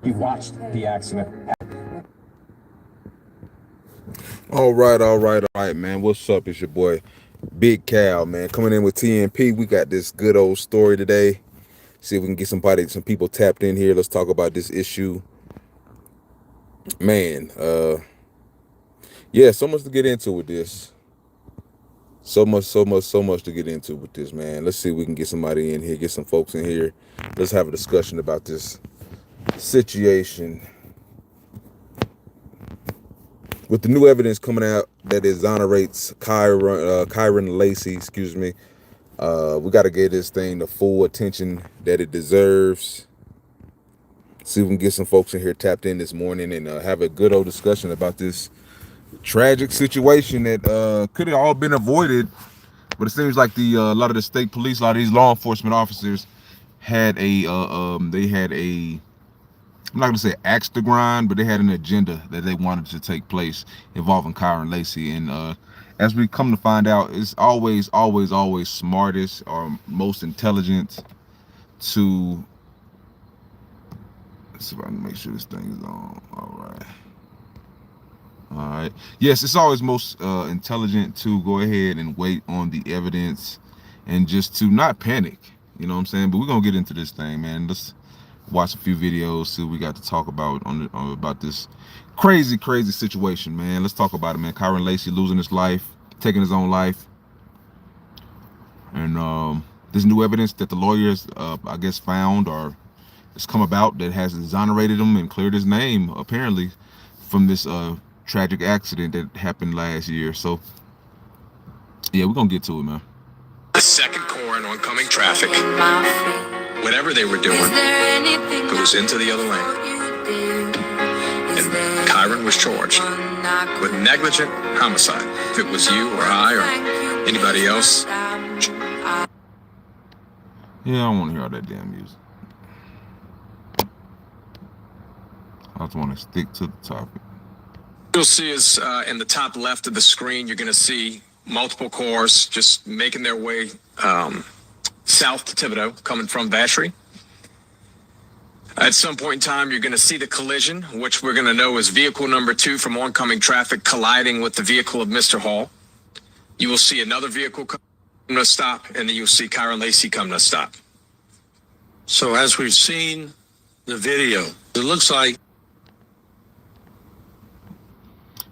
He watched the accident. All right, man. What's up? It's your boy, Big Cal, man. Coming in with TNP. We got this good old story today. See if we can get some people tapped in here. Let's talk about this issue. Man, yeah, so much to get into with this. So much to get into with this, man. Let's see if we can get somebody in here, get some folks in here. Let's have a discussion about this situation. With the new evidence coming out that exonerates KYREN LACY, excuse me, we got to give this thing the full attention that it deserves. See if we can get some folks in here tapped in this morning and have a good old discussion about this tragic situation that could have all been avoided. But it seems like a lot of the state police, a lot of these law enforcement officers had I'm not gonna say axe to grind, but they had an agenda that they wanted to take place involving KYREN LACY. And as we come to find out, it's always smartest or most intelligent to. Let's see if I can make sure this thing is on. All right. Yes, it's always most intelligent to go ahead and wait on the evidence and just to not panic. You know what I'm saying? But we're gonna get into this thing, man. Let's watch a few videos, see what we got to talk about about this crazy situation, man. Let's talk about it, man. KYREN LACY losing his life, taking his own life, and this new evidence that the lawyers, I guess, found or has come about that has exonerated him and cleared his name, apparently, from this tragic accident that happened last year. So, yeah, we're gonna get to it, man. The second core in oncoming traffic, whatever they were doing, goes into the other lane. And KYREN was charged with negligent homicide. If it was you or I or anybody else. Yeah, I don't want to hear all that damn music. I just want to stick to the topic. You'll see is in the top left of the screen, you're going to see multiple cars just making their way south to Thibodaux, coming from Vacherie. At some point in time, you're going to see the collision, which we're going to know is vehicle number 2 from oncoming traffic colliding with the vehicle of Mr. Hall. You will see another vehicle come to a stop, and then you'll see KYREN LACY come to a stop. So as we've seen the video, it looks like.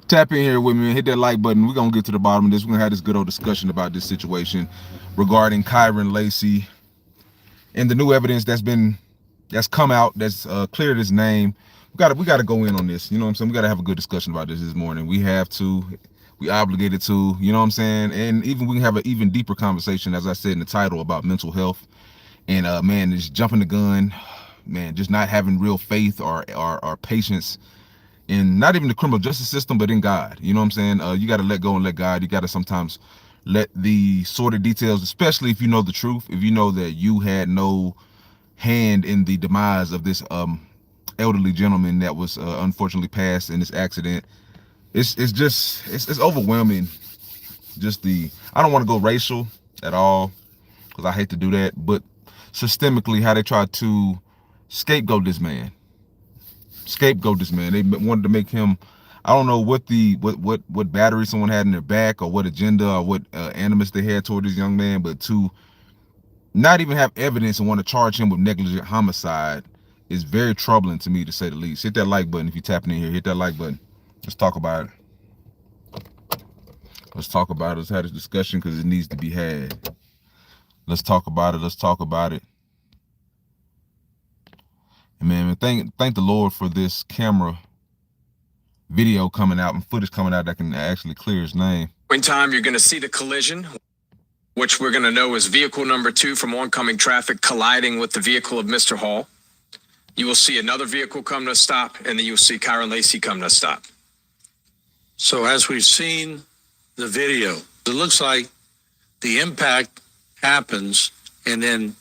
Tap in here with me and hit that like button. We're going to get to the bottom of this. We're going to have this good old discussion about this situation regarding KYREN LACY and the new evidence that's come out, that's cleared his name. We got to go in on this. You know what I'm saying? We got to have a good discussion about this morning. We obligated to, you know what I'm saying? And even we can have an even deeper conversation, as I said in the title, about mental health. And man, just jumping the gun, man, just not having real faith or patience in not even the criminal justice system, but in God. You know what I'm saying? You got to let go and let God. You got to sometimes let the sordid details, especially if you know the truth, if you know that you had no hand in the demise of this elderly gentleman that was unfortunately passed in this accident. It's overwhelming. I don't want to go racial at all, because I hate to do that, but systemically how they tried to scapegoat this man. They wanted to make him, I don't know what battery someone had in their back, or what agenda or what animus they had toward this young man, but to not even have evidence and want to charge him with negligent homicide is very troubling to me, to say the least. Hit that like button if you're tapping in here. Hit that like button. Let's talk about it. Let's have this discussion, because it needs to be had. Let's talk about it. And man, thank the Lord for this camera video coming out and footage coming out that can actually clear his name. In time, you're going to see the collision, which we're going to know is vehicle number 2 from oncoming traffic colliding with the vehicle of Mr. Hall. You will see another vehicle come to a stop, and then you'll see KYREN LACY come to a stop. So as we've seen the video, it looks like the impact happens, and then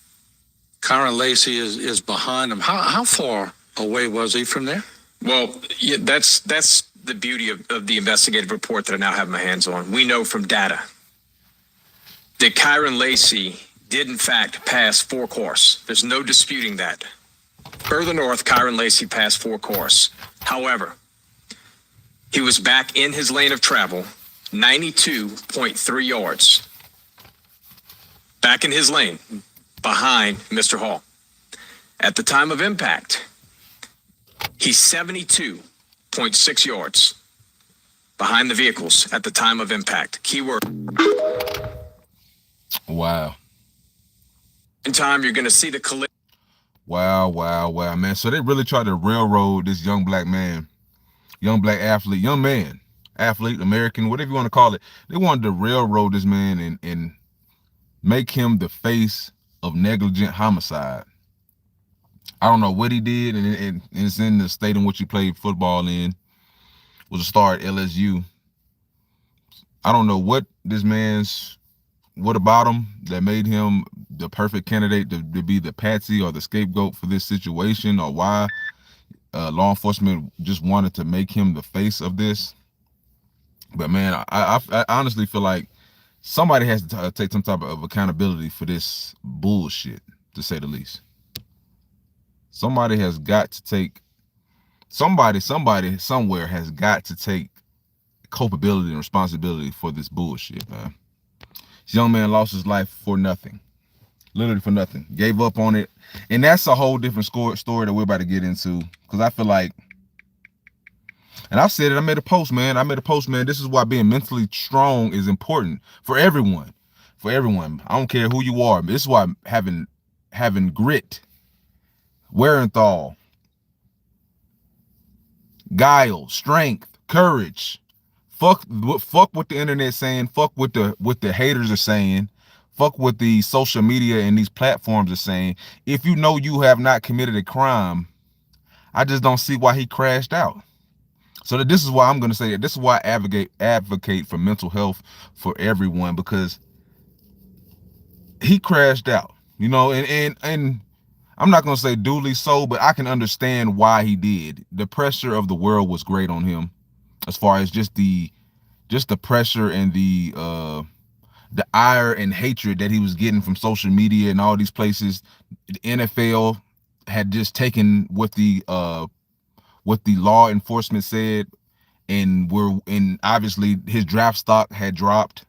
KYREN LACY is behind him. How far away was he from there? Well, yeah, that's the beauty of the investigative report that I now have my hands on. We know from data that KYREN LACY did in fact pass 4 cars. There's no disputing that. Further north, KYREN LACY passed 4 cars. However, he was back in his lane of travel, 92.3 yards. Back in his lane, behind Mr. Hall. At the time of impact, he's 72.6 yards behind the vehicles at the time of impact. Keyword. Wow. In time, you're going to see the collision. Wow, man. So they really tried to railroad this young black man, young black athlete, young man, athlete, American, whatever you want to call it. They wanted to railroad this man and make him the face of negligent homicide. I don't know what he did, and it's in the state in which he played football in. Was a star at LSU. I don't know what about him that made him the perfect candidate to be the patsy or the scapegoat for this situation, or why law enforcement just wanted to make him the face of this. But man, I honestly feel like somebody has to take some type of accountability for this bullshit, to say the least. Somebody has got to take, somebody somewhere has got to take culpability and responsibility for this bullshit, man. This young man lost his life for nothing, literally for nothing. Gave up on it, and that's a whole different story that we're about to get into. Because I feel like, and I've said it, I made a post, man. This is why being mentally strong is important for everyone. For everyone. I don't care who you are. This is why having grit, wherewithal, guile, strength, courage. Fuck what the internet's saying. Fuck what the haters are saying. Fuck what the social media and these platforms are saying. If you know you have not committed a crime, I just don't see why he crashed out. So this is why I'm going to say that. This is why I advocate for mental health for everyone, because he crashed out, you know, and I'm not going to say duly so, but I can understand why he did. The pressure of the world was great on him, as far as just the pressure and the ire and hatred that he was getting from social media and all these places. The NFL had just taken what the law enforcement said, and obviously his draft stock had dropped.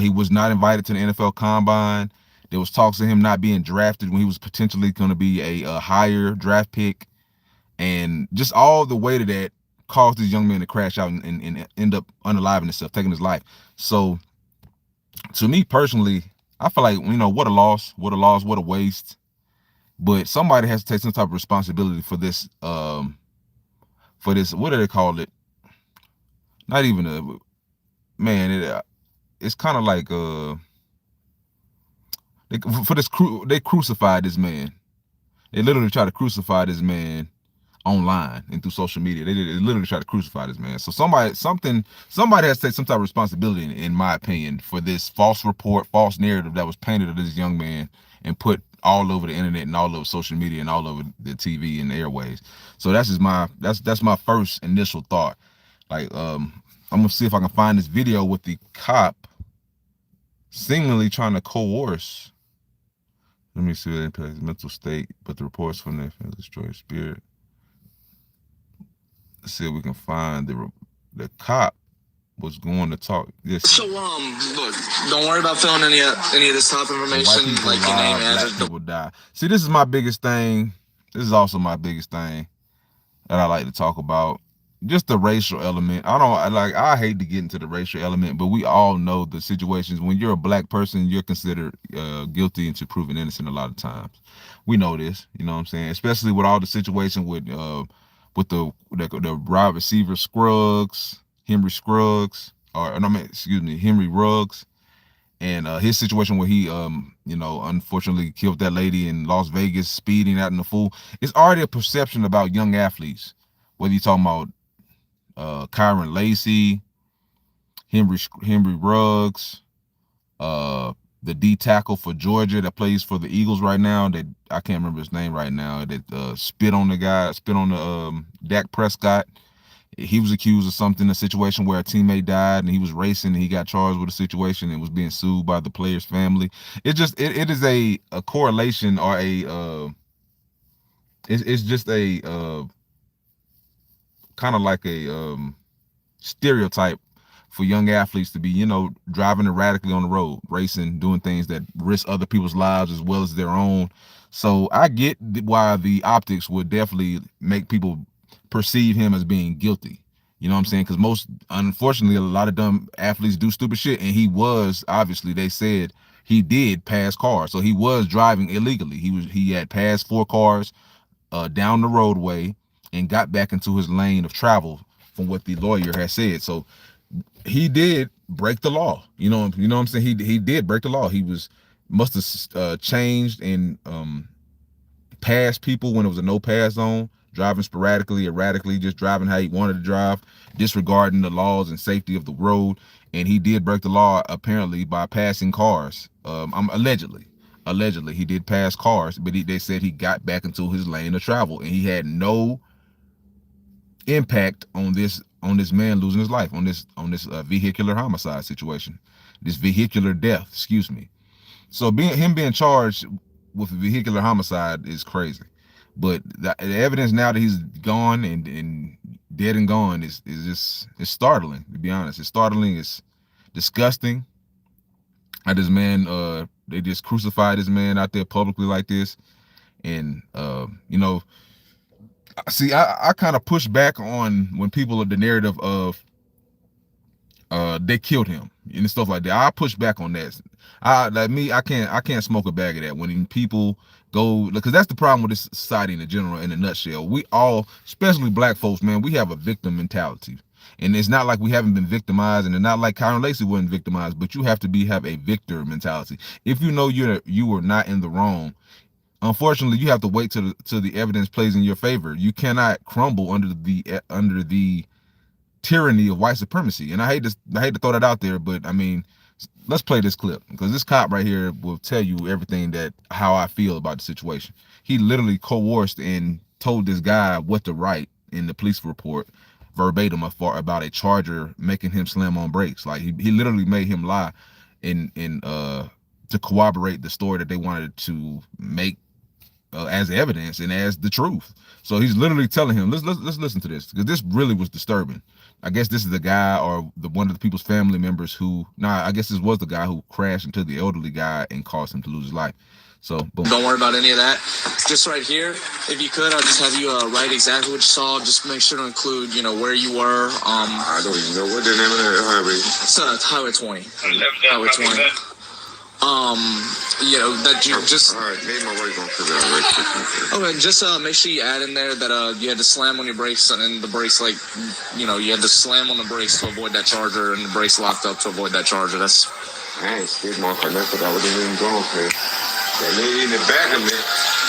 He was not invited to the NFL Combine. There was talks of him not being drafted when he was potentially going to be a higher draft pick, and just all the weight of that caused this young man to crash out and end up unaliving himself, taking his life. So to me personally, I feel like, you know, what a loss, what a waste. But somebody has to take some type of responsibility for this, what do they call it? Not even a, man, it's kind of like, they crucified this man. They literally try to crucify this man online and through social media. They literally try to crucify this man. So somebody has to take some type of responsibility, in my opinion, for this false report, false narrative that was painted of this young man and put all over the internet and all over social media and all over the TV and the airways. So that's just that's my first initial thought. Like, I'm gonna see if I can find this video with the cop seemingly trying to coerce. Let me see what impacts his mental state, but the reports from the destroy his spirit. Let's see if we can find the cop was going to talk. Yes. So look, don't worry about filling any of this top information, like your name, address. People die. See, this is my biggest thing. This is also my biggest thing that I like to talk about. Just the racial element. I hate to get into the racial element, but we all know the situations when you're a black person, you're considered guilty until proven innocent a lot of times. We know this, you know what I'm saying? Especially with all the situation with the wide receiver Henry Ruggs, and his situation where he unfortunately killed that lady in Las Vegas speeding out in the fool. It's already a perception about young athletes, whether you're talking about KYREN LACY, Henry Ruggs, the D tackle for Georgia that plays for the Eagles right now, that I can't remember his name right now, that spit on the Dak Prescott. He was accused of something, a situation where a teammate died and he was racing and he got charged with a situation and was being sued by the player's family. It is a correlation or it's just a kind of like a stereotype for young athletes to be, you know, driving erratically on the road, racing, doing things that risk other people's lives as well as their own. So I get why the optics would definitely make people perceive him as being guilty. You know what I'm saying? Because most, unfortunately, a lot of dumb athletes do stupid shit, and he was, obviously, they said he did pass cars, so he was driving illegally. He had passed 4 cars down the roadway and got back into his lane of travel, from what the lawyer has said. So he did break the law. You know what I'm saying? He did break the law. He must have changed and passed people when it was a no pass zone, driving sporadically, erratically, just driving how he wanted to drive, disregarding the laws and safety of the road. And he did break the law apparently by passing cars. Allegedly he did pass cars, but they said he got back into his lane of travel, and he had no impact on this man losing his life, on this vehicular homicide situation, this vehicular death, excuse me. So him being charged with vehicular homicide is crazy, but the evidence now that he's gone and dead and gone is just, it's startling, to be honest. It's startling. It's disgusting. This man, they just crucified this man out there publicly like this. And you know, see, I kind of push back on when people are the narrative of they killed him and stuff like that. I push back on that. I can't smoke a bag of that when people go, because that's the problem with this society in general, in a nutshell. We all, especially black folks, man, we have a victim mentality. And it's not like we haven't been victimized, and it's not like KYREN LACY wasn't victimized, but you have to have a victor mentality. If you know you were not in the wrong, unfortunately, you have to wait till the evidence plays in your favor. You cannot crumble under the tyranny of white supremacy. And I hate to throw that out there, but I mean, let's play this clip, because this cop right here will tell you everything how I feel about the situation. He literally coerced and told this guy what to write in the police report verbatim about a charger making him slam on brakes. Like he literally made him lie in to corroborate the story that they wanted to make as evidence and as the truth. So he's literally telling him, let's listen to this, because this really was disturbing. I guess this is the guy, or one of the people's family members who, I guess this was the guy who crashed into the elderly guy and caused him to lose his life. So boom. Don't worry about any of that. Just right here, if you could, I'll just have you write exactly what you saw. Just make sure to include, where you were. I don't even know what the name of that highway. It's Highway 20. Highway 20. That you just. All right, maybe my wife gonna figure out right quick. Okay, just make sure you add in there that you had to slam on your brakes, and the brakes, you had to slam on the brakes to avoid that charger, and the brakes locked up to avoid that charger. That's. I ain't scared, motherfucker. That's what I wasn't even going for. That lady in the back of me,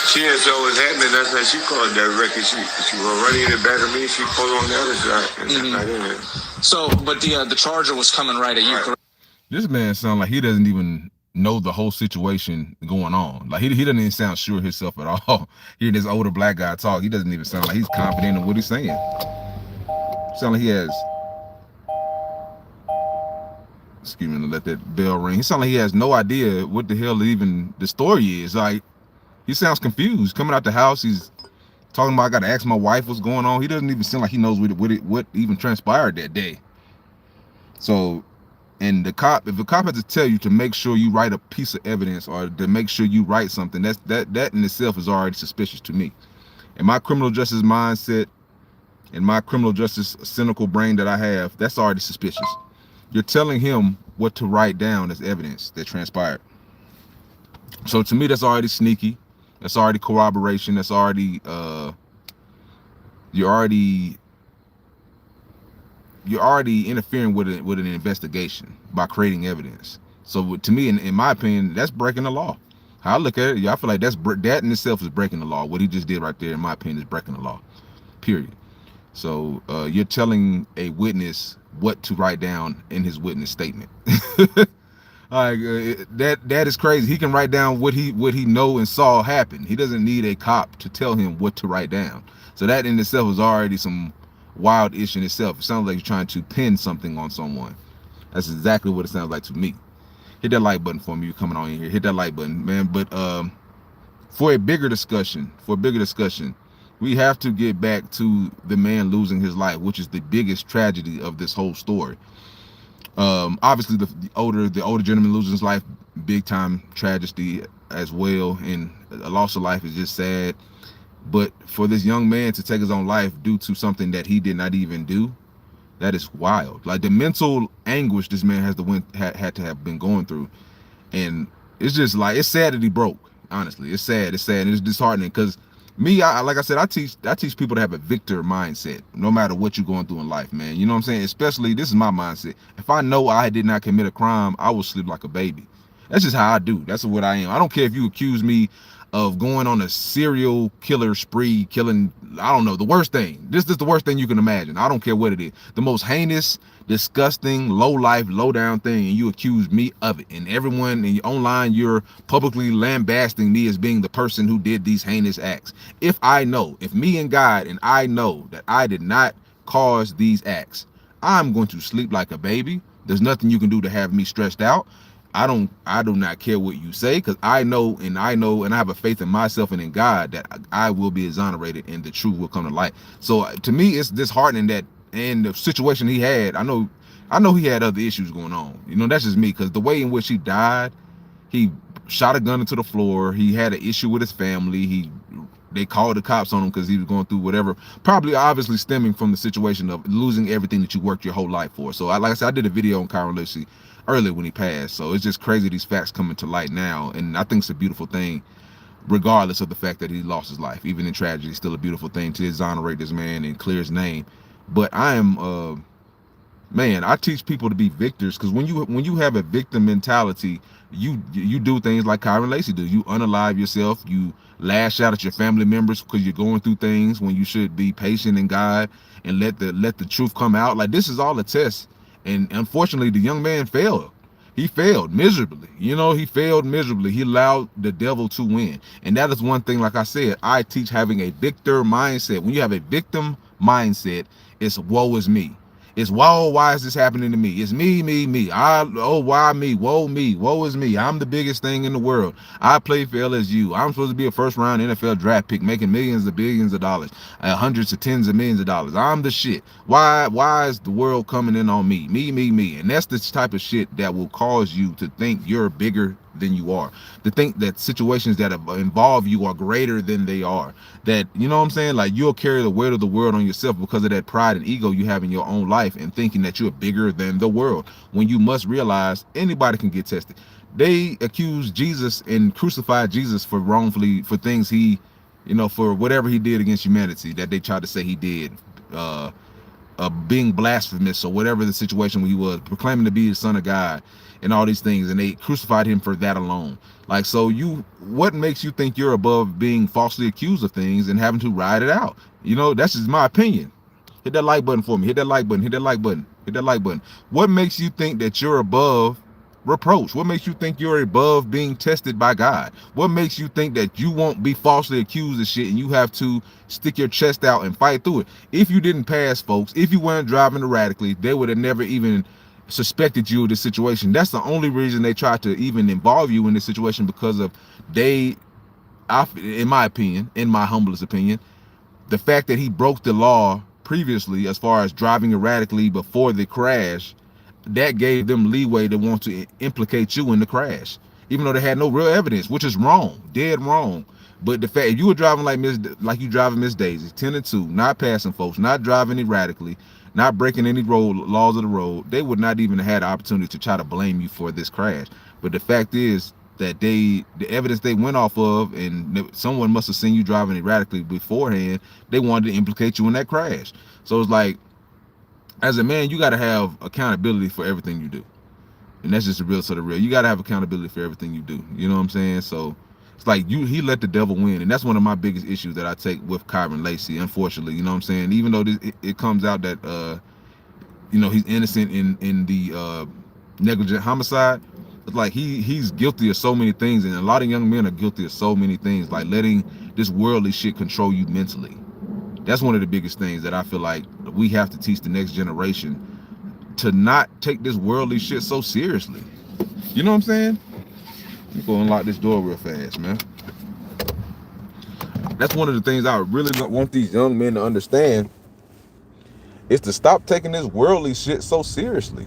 she didn't know what was happening. That's how she called that record. She was running in the back of me. She pulled on the other side. And So, but the charger was coming right at you. Right. This man sounds like he doesn't even know the whole situation going on. Like he doesn't even sound sure himself at all. Hearing this older black guy talk, he doesn't even sound like he's confident in what he's saying. Sound like he has. Excuse me, to let that bell ring. He sounds like he has no idea what the hell even the story is. Like, he sounds confused. Coming out the house, he's talking about, I gotta ask my wife what's going on. He doesn't even seem like he knows what even transpired that day. So, and if the cop has to tell you to make sure you write a piece of evidence, or to make sure you write something, that in itself is already suspicious to me. In my criminal justice mindset, in my criminal justice cynical brain that I have, that's already suspicious. You're telling him what to write down as evidence that transpired. So to me, that's already sneaky. That's already corroboration. That's already you're already interfering with an investigation by creating evidence. So to me, in my opinion, that's breaking the law. How I look at it, I feel like that in itself is breaking the law. What he just did right there, in my opinion, is breaking the law. Period. So you're telling a witness what to write down in his witness statement. Like that is crazy. He can write down what he know and saw happen. He doesn't need a cop to tell him what to write down. So that in itself is already some wild issue in itself. It sounds like you're trying to pin something on someone. That's exactly what it sounds like to me. Hit that like button for me. You coming on in here? Hit that like button, man. But for a bigger discussion, We have to get back to the man losing his life, which is the biggest tragedy of this whole story. Obviously the older gentleman losing his life, big time tragedy as well, and a loss of life is just sad. But for this young man to take his own life due to something that he did not even do, that is wild. Like the mental anguish this man has had to have been going through, and it's just like, it's sad that he broke. Honestly, it's sad. It's sad. And it's disheartening because me, like I said, I teach people to have a victor mindset, no matter what you're going through in life, man. You know what I'm saying? Especially, this is my mindset. If I know I did not commit a crime, I will sleep like a baby. That's just how I do. That's what I am. I don't care if you accuse me of going on a serial killer spree, killing, I don't know, the worst thing. This is the worst thing you can imagine. I don't care what it is. The most heinous, disgusting, low life, low down thing, and you accuse me of it. And everyone online, you're publicly lambasting me as being the person who did these heinous acts. If me and God, and I know that I did not cause these acts, I'm going to sleep like a baby. There's nothing you can do to have me stressed out. I do not care what you say, because I know, and I have a faith in myself and in God that I will be exonerated and the truth will come to light. So to me, it's disheartening that in the situation he had, I know he had other issues going on. You know, that's just me, because the way in which he died, he shot a gun into the floor. He had an issue with his family. They called the cops on him because he was going through whatever, probably obviously stemming from the situation of losing everything that you worked your whole life for. So like I said, I did a video on KYREN LACY earlier when he passed. So it's just crazy, these facts coming to light now. And I think it's a beautiful thing, regardless of the fact that he lost his life. Even in tragedy, it's still a beautiful thing to exonerate this man and clear his name. But I am, man, I teach people to be victors, because when you have a victim mentality, you do things like KYREN LACY do. You unalive yourself. You lash out at your family members because you're going through things, when you should be patient in God and let the truth come out. Like, this is all a test. And unfortunately, the young man failed. He failed miserably. You know, he failed miserably. He allowed the devil to win. And that is one thing, like I said, I teach having a victor mindset. When you have a victim mindset, it's woe is me. It's, whoa, why is this happening to me? It's me. Why me? Woe is me. I'm the biggest thing in the world. I play for LSU. I'm supposed to be a first-round NFL draft pick, making millions of billions of dollars, hundreds of tens of millions of dollars. I'm the shit. Why is the world coming in on me? Me. And that's the type of shit that will cause you to think you're bigger than you are, to think that situations that involve you are greater than they are. That, you know what I'm saying, like, you'll carry the weight of the world on yourself because of that pride and ego you have in your own life, and thinking that you're bigger than the world, when you must realize anybody can get tested. They accused Jesus and crucified Jesus for things he, for whatever he did against humanity, that they tried to say he did, being blasphemous or whatever the situation when he was proclaiming to be the Son of God and all these things, and they crucified him for that alone. Like, so what makes you think you're above being falsely accused of things and having to ride it out? That's just my opinion. Hit that like button for me. Hit that like button. What makes you think that you're above reproach? What makes you think you're above being tested by God? What makes you think that you won't be falsely accused of shit and you have to stick your chest out and fight through it? If you didn't pass, folks, if you weren't driving erratically, they would have never even suspected you of this situation. That's the only reason they tried to even involve you in this situation, because of in my opinion, in my humblest opinion, the fact that he broke the law previously as far as driving erratically before the crash, that gave them leeway to want to implicate you in the crash, even though they had no real evidence, which is wrong, dead wrong. But the fact you were driving like you driving Miss Daisy, 10 and 2, not passing folks, not driving erratically, not breaking any laws of the road, they would not even have had the opportunity to try to blame you for this crash. But the fact is that the evidence they went off of, and someone must have seen you driving erratically beforehand, they wanted to implicate you in that crash. So it's like, as a man, you got to have accountability for everything you do. And that's just the real sort of real. You got to have accountability for everything you do. You know what I'm saying? So it's like he let the devil win. And that's one of my biggest issues that I take with KYREN LACY, unfortunately. You know what I'm saying? Even though it comes out that, he's innocent in the negligent homicide, it's like he's guilty of so many things. And a lot of young men are guilty of so many things, like letting this worldly shit control you mentally. That's one of the biggest things that I feel like we have to teach the next generation, to not take this worldly shit so seriously. You know what I'm saying? Let me go unlock this door real fast, man. That's one of the things I really want these young men to understand, is to stop taking this worldly shit so seriously.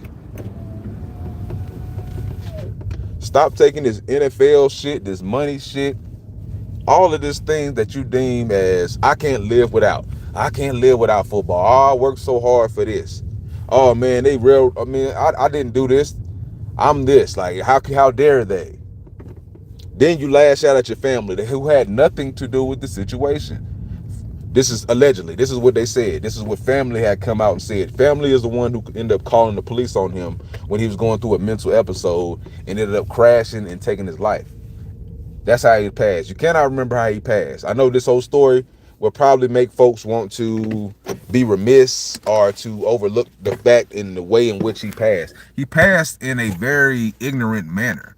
Stop taking this NFL shit, this money shit, all of these things that you deem as, I can't live without. I can't live without football. Oh, I worked so hard for this. Oh man, I didn't do this. I'm this. Like, how dare they? Then you lash out at your family who had nothing to do with the situation. This is allegedly, this is what they said. This is what family had come out and said. Family is the one who ended up calling the police on him when he was going through a mental episode and ended up crashing and taking his life. That's how he passed. You cannot remember how he passed. I know this whole story will probably make folks want to be remiss or to overlook the fact in the way in which he passed. He passed in a very ignorant manner.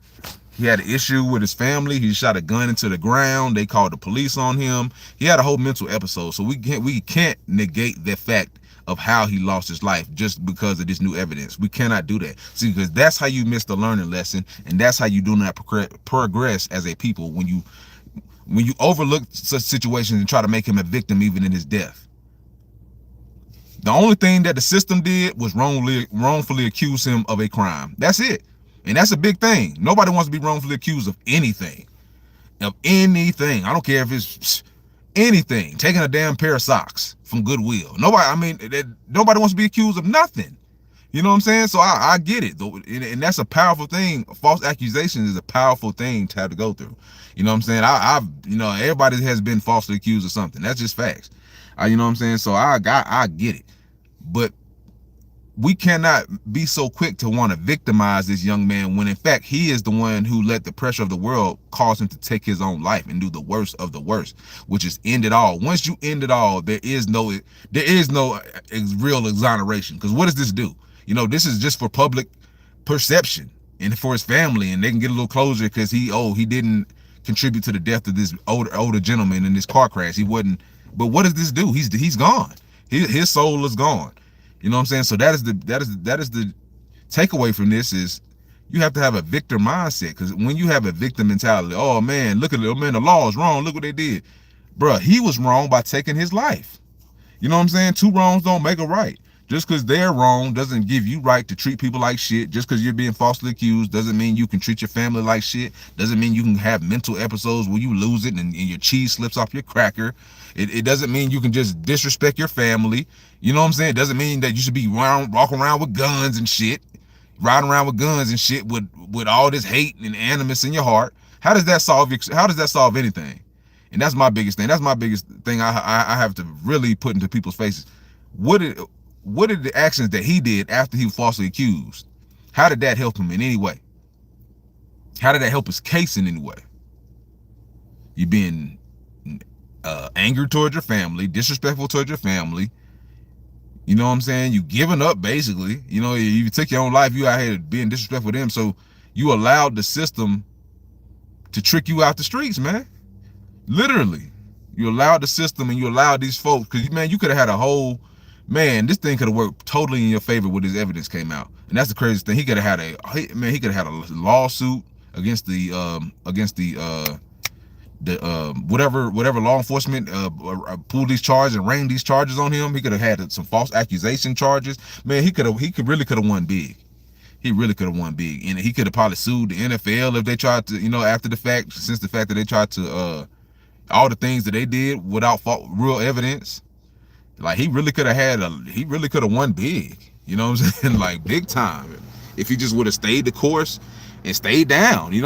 He had an issue with his family. He shot a gun into the ground. They called the police on him. He had a whole mental episode. So we can't negate the fact of how he lost his life just because of this new evidence. We cannot do that. See, because that's how you miss the learning lesson, and that's how you do not progress as a people, when you overlook such situations and try to make him a victim even in his death. The only thing that the system did was wrongfully accuse him of a crime. That's it. And that's a big thing. Nobody wants to be wrongfully accused of anything. Of anything. I don't care if it's anything. Taking a damn pair of socks from Goodwill. Nobody wants to be accused of nothing. You know what I'm saying? So I get it, though. And that's a powerful thing. False accusation is a powerful thing to have to go through. You know what I'm saying? Everybody has been falsely accused of something. That's just facts. You know what I'm saying? So I get it. But we cannot be so quick to want to victimize this young man when in fact he is the one who let the pressure of the world cause him to take his own life and do the worst of the worst, which is end it all. Once you end it all, there is no real exoneration. Because what does this do? This is just for public perception and for his family, and they can get a little closure because he didn't contribute to the death of this older gentleman in this car crash. He wasn't. But what does this do? He's gone. His soul is gone. You know what I'm saying? So that is the takeaway from this, is you have to have a victor mindset. Because when you have a victim mentality, oh man, look at it, man, the law is wrong, look what they did. Bruh, he was wrong by taking his life. You know what I'm saying? Two wrongs don't make a right. Just because they're wrong doesn't give you right to treat people like shit. Just because you're being falsely accused doesn't mean you can treat your family like shit. Doesn't mean you can have mental episodes where you lose it and your cheese slips off your cracker. It doesn't mean you can just disrespect your family. You know what I'm saying? It doesn't mean that you should be walking around with guns and shit, riding around with guns and shit with all this hate and animus in your heart. How does that solve anything? And that's my biggest thing. That's my biggest thing I have to really put into people's faces. What did the actions that he did after he was falsely accused, how did that help him in any way? How did that help his case in any way? You being angry towards your family, disrespectful towards your family. You know what I'm saying? You giving up, basically. You took your own life, you out here being disrespectful to them, so you allowed the system to trick you out the streets, man. Literally. You allowed the system and you allowed these folks, because, man, you could have had a whole, man, this thing could have worked totally in your favor when this evidence came out. And that's the craziest thing. He could have had a lawsuit against whatever law enforcement pulled these charges and rang these charges on him. He could have had some false accusation charges. Man, he really could have won big. He really could have won big. And he could have probably sued the NFL if they tried to, after the fact, since the fact that they tried to all the things that they did without real evidence. Like, he really could have won big. You know what I'm saying? Like, big time. If he just would have stayed the course and stayed down, he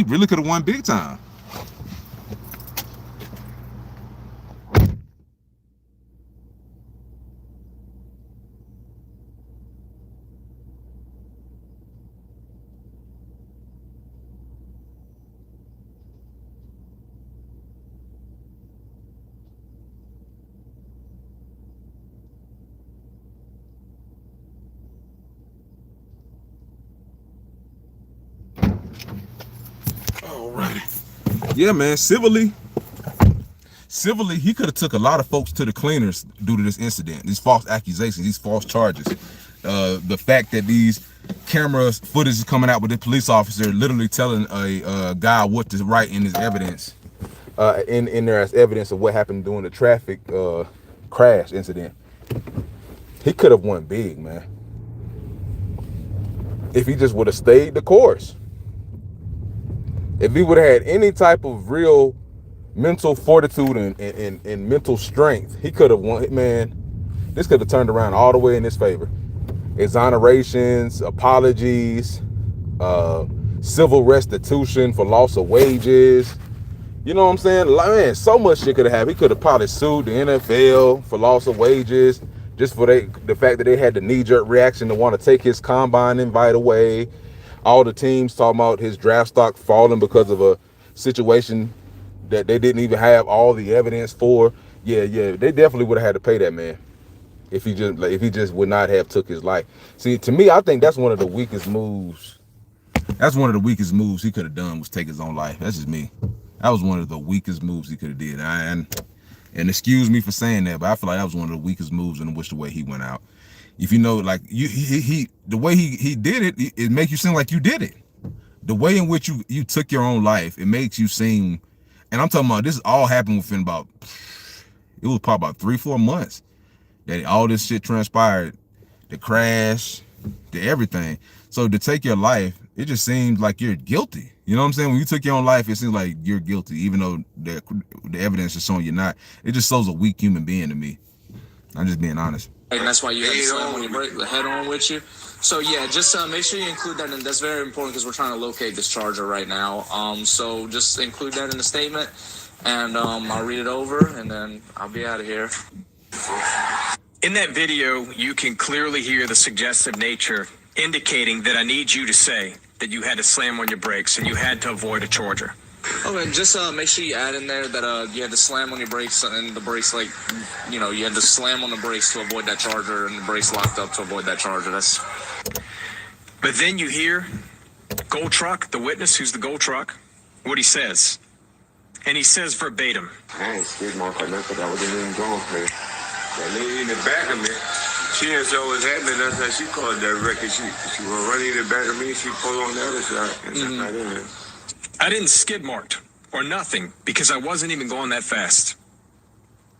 really could have won big time. Yeah, man, civilly, he could have took a lot of folks to the cleaners due to this incident, these false accusations, these false charges. The fact that these camera footage is coming out with the police officer literally telling a guy what to write in his evidence. in there as evidence of what happened during the traffic crash incident. He could have won big, man, if he just would have stayed the course. If he would have had any type of real mental fortitude and mental strength, he could have won. Man, this could have turned around all the way in his favor. Exonerations, apologies, civil restitution for loss of wages. You know what I'm saying? Man, so much shit could have happened. He could have probably sued the NFL for loss of wages, just for the fact that they had the knee-jerk reaction to want to take his combine invite away. All the teams talking about his draft stock falling because of a situation that they didn't even have all the evidence for. Yeah, they definitely would have had to pay that man if he just would not have took his life. See, to me, I think that's one of the weakest moves. That's one of the weakest moves he could have done, was take his own life. That's just me. That was one of the weakest moves he could have did. And excuse me for saying that, but I feel like that was one of the weakest moves in which the way he went out. If you know, like the way he did it, it makes you seem like you did it. The way in which you took your own life, it makes you seem, and I'm talking about this all happened within about, it was probably about 3-4 months that all this shit transpired, the crash, the everything. So to take your life, it just seems like you're guilty. You know what I'm saying? When you took your own life, it seems like you're guilty, even though the evidence is showing you're not. It just shows a weak human being to me. I'm just being honest. And that's why you have to slam when you break the head on with you. So yeah, just make sure you include that, and that's very important because we're trying to locate this charger right now. So just include that in the statement, and I'll read it over, and then I'll be out of here. In that video, you can clearly hear the suggestive nature indicating that I need you to say that you had to slam on your brakes and you had to avoid a charger. Okay, just make sure you add in there that you had to slam on your brakes, and the brakes, like, you know, you had to slam on the brakes to avoid that charger, and the brakes locked up to avoid that charger. That's. But then you hear Gold Truck, the witness, who's the Gold Truck, what he says. And he says verbatim. I ain't scared my nothing. I wasn't even going for it. That lady in the back of me, she didn't know what was happening. That's how she called that record. She was running in the back of me. She pulled on the other side. And I didn't. I didn't skid marked or nothing because I wasn't even going that fast.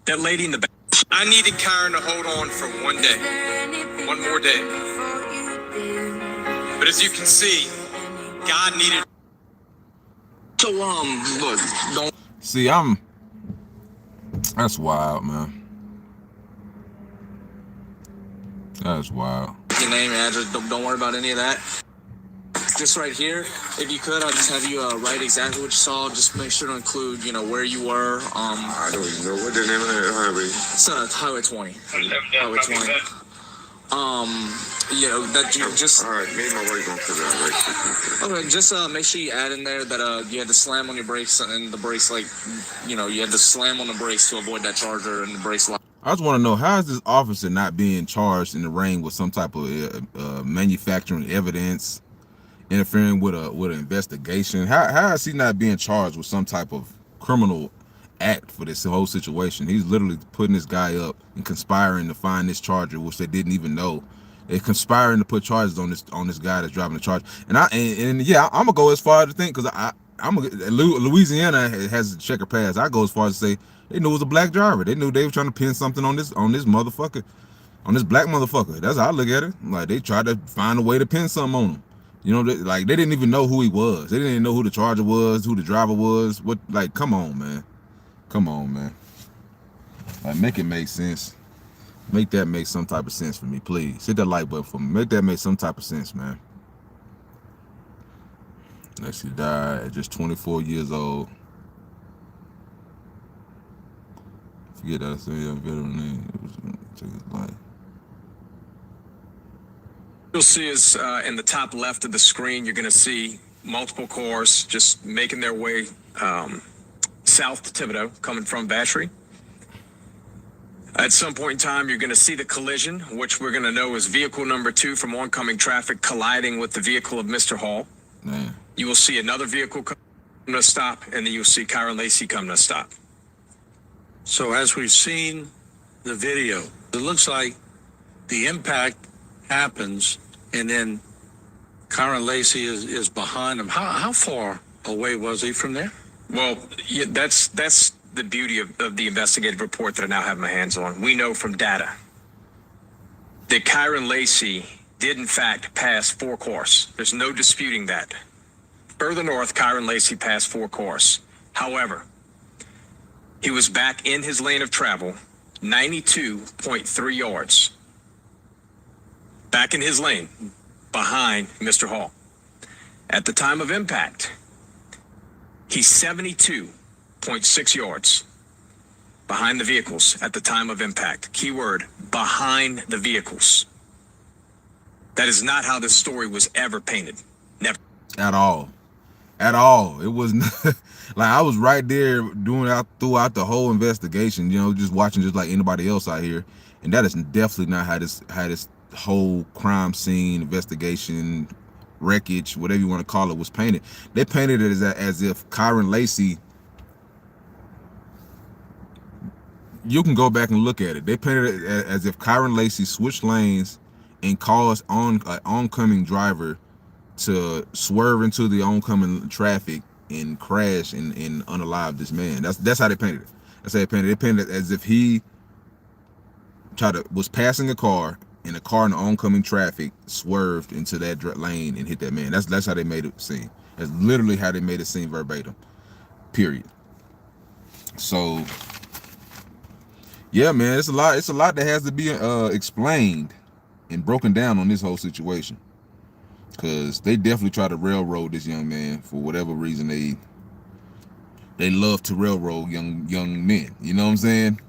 That lady in the back. I needed KYREN to hold on for one day, one more day. But as you can see, God needed. So look, don't. See, that's wild, man. That's wild. Your name, address. Don't worry about any of that. Just right here, if you could, I'll just have you write exactly what you saw. Just make sure to include, you know, where you were. I don't even know what the name of that highway. It's Highway 20. Highway 20. You know that you just. All right, me and my wife gonna figure out right. Okay, just make sure you add in there that you had to slam on your brakes, and the brakes, like, you know, you had to slam on the brakes to avoid that charger, and the brakes locked. I just want to know, how is this officer not being charged in the rain with some type of manufacturing evidence, interfering with an investigation? How is he not being charged with some type of criminal act for this whole situation? He's literally putting this guy up and conspiring to find this charger, which they didn't even know. They're conspiring to put charges on this guy that's driving the charger. And yeah, I'm gonna go as far as to think, because Louisiana has a checker pass. I go as far as to say they knew it was a black driver. They knew they were trying to pin something on this motherfucker, on this black motherfucker. That's how I look at it. Like, they tried to find a way to pin something on him. You know, like, they didn't even know who he was. They didn't even know who the charger was, who the driver was. What? Like, come on, man. Come on, man. Like, make it make sense. Make that make some type of sense for me, please. Hit that like button for me. Make that make some type of sense, man. LACY died at just 24 years old. Forget that I said a veteran name. It was gonna take his life. You'll see is in the top left of the screen, you're going to see multiple cars just making their way south to Thibodeau, coming from Vacherie. At some point in time, you're going to see the collision, which we're going to know is vehicle number 2 from oncoming traffic colliding with the vehicle of Mr. Hall. Man. You will see another vehicle come to a stop, and then you'll see KYREN LACY come to a stop. So as we've seen the video, it looks like the impact happens and then KYREN LACY is behind him. How far away was he from there? Well, yeah, that's the beauty of the investigative report that I now have my hands on. We know from data that KYREN LACY did in fact pass 4 course. There's no disputing that. Further north, KYREN LACY passed 4 course. However, he was back in his lane of travel, 92.3 yards. Back in his lane, behind Mr. Hall. At the time of impact, he's 72.6 yards behind the vehicles at the time of impact. Keyword, behind the vehicles. That is not how this story was ever painted. Never. At all. At all. It was not, like I was right there throughout the whole investigation, you know, just watching just like anybody else out here. And that is definitely not how this whole crime scene investigation, wreckage, whatever you want to call it, was painted. They painted it as if KYREN LACY, you can go back and look at it. They painted it as if KYREN LACY switched lanes and caused an oncoming driver to swerve into the oncoming traffic and crash and unalive this man. That's how they painted it. That's how they painted it. They painted it as if he was passing a car and a car in the oncoming traffic swerved into that lane and hit that man. That's how they made it seem. That's literally how they made it seem verbatim. Period. So yeah, man, it's a lot that has to be explained and broken down on this whole situation, because they definitely try to railroad this young man for whatever reason. They love to railroad young men, you know what I'm saying?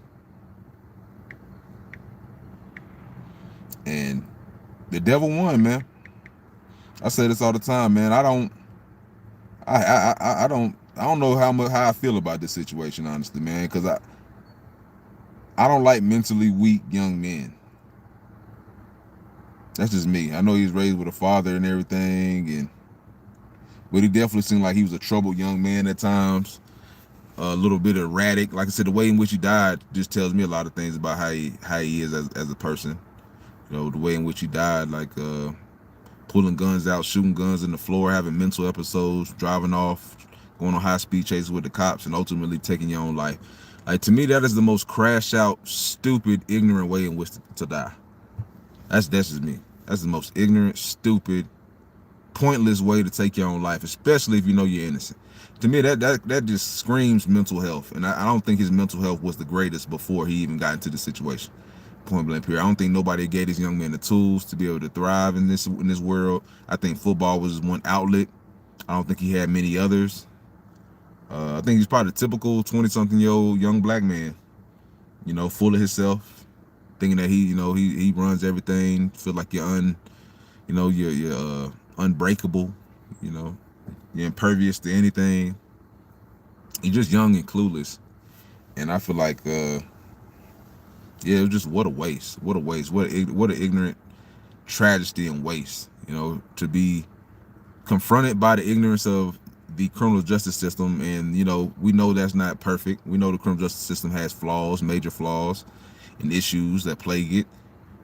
And the devil won, man. I say this all the time, man. I don't know how I feel about this situation, honestly, man, because I don't like mentally weak young men. That's just me. I know he was raised with a father and everything, but he definitely seemed like he was a troubled young man at times, a little bit erratic. Like I said, the way in which he died just tells me a lot of things about how he is as a person. You know, the way in which he died, like pulling guns out, shooting guns in the floor, having mental episodes, driving off, going on high-speed chases with the cops, and ultimately taking your own life. Like, to me, that is the most crash out, stupid, ignorant way in which to die. That's just me. That's the most ignorant, stupid, pointless way to take your own life, especially if you know you're innocent. To me, that just screams mental health, and I don't think his mental health was the greatest before he even got into the situation. Point blank period. I don't think nobody gave this young man the tools to be able to thrive in this world. I think football was one outlet. I don't think he had many others. I think he's probably the typical 20-something-year-old young black man, you know, full of himself, thinking that he runs everything, feel like you're unbreakable, you know, you're impervious to anything. You're just young and clueless. And I feel like yeah, it was just what a waste. What an ignorant tragedy and waste, you know, to be confronted by the ignorance of the criminal justice system. And, you know, we know that's not perfect. We know the criminal justice system has flaws, major flaws and issues that plague it.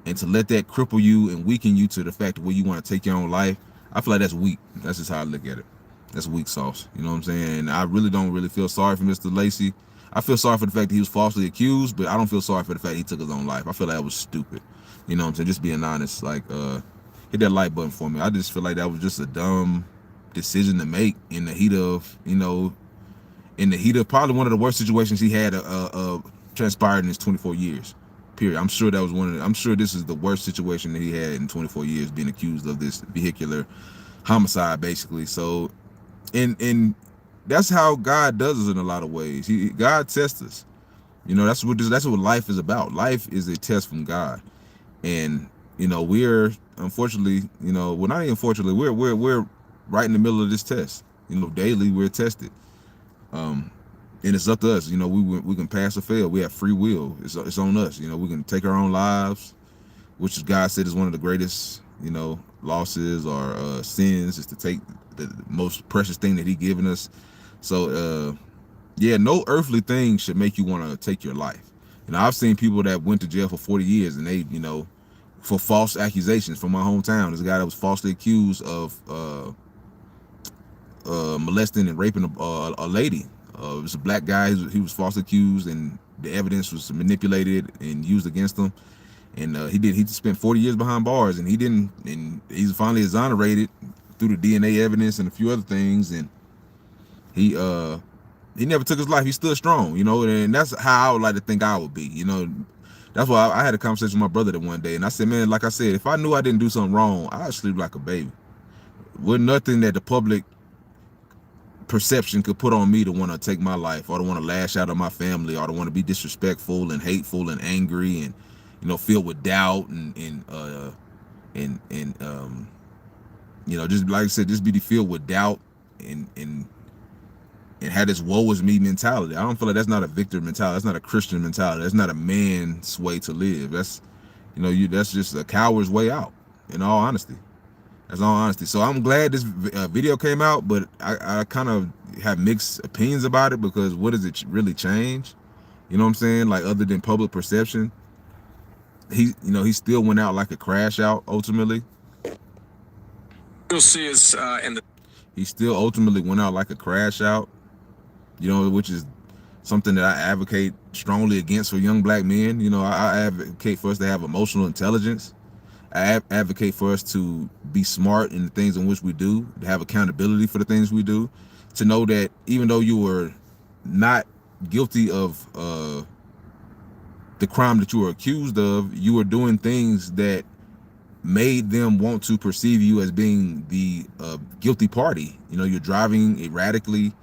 And to let that cripple you and weaken you to the fact where you want to take your own life, I feel like that's weak. That's just how I look at it. That's weak sauce. You know what I'm saying? And I really don't feel sorry for Mr. LACY. I feel sorry for the fact that he was falsely accused, but I don't feel sorry for the fact he took his own life. I feel like that was stupid. You know what I'm saying? Just being honest. Like, hit that like button for me. I just feel like that was just a dumb decision to make in the heat of, probably one of the worst situations he had transpired in his 24 years. Period. I'm sure that was I'm sure this is the worst situation that he had in 24 years, being accused of this vehicular homicide, basically. So, and that's how God does us in a lot of ways. God tests us. You know, that's what life is about. Life is a test from God. And, you know, we're unfortunately, well, not even unfortunately, we're right in the middle of this test. You know, daily we're tested. And it's up to us. You know, we can pass or fail. We have free will. It's on us. You know, we can take our own lives, which God said is one of the greatest, losses or sins, is to take the most precious thing that He given us. So, yeah, no earthly thing should make you want to take your life. I've seen people that went to jail for 40 years and they, for false accusations. From my hometown, there's a guy that was falsely accused of molesting and raping a lady, It was a black guy. He was falsely accused, and the evidence was manipulated and used against him. And he spent 40 years behind bars, and he's finally exonerated through the DNA evidence and a few other things. And he never took his life. He stood strong, you know, and that's how I would like to think I would be, you know. That's why I had a conversation with my brother that one day, and I said, man, like I said, if I knew I didn't do something wrong, I'd sleep like a baby. With nothing that the public perception could put on me to want to take my life, or to want to lash out on my family, or to want to be disrespectful and hateful and angry and, you know, filled with doubt and you know, just like I said, just be filled with doubt and have this woe is me mentality. I don't feel like that's not a victor mentality. That's not a Christian mentality. That's not a man's way to live. That's, you know, that's just a coward's way out, in all honesty. That's all honesty. So I'm glad this video came out, but I kind of have mixed opinions about it, because what does it really change? You know what I'm saying? Like, other than public perception, he still went out like a crash out ultimately. You'll see is he still ultimately went out like a crash out, you know, which is something that I advocate strongly against for young black men. You know, I advocate for us to have emotional intelligence. I advocate for us to be smart in the things in which we do, to have accountability for the things we do, to know that even though you were not guilty of the crime that you were accused of, you were doing things that made them want to perceive you as being the guilty party. You know, you're driving erratically.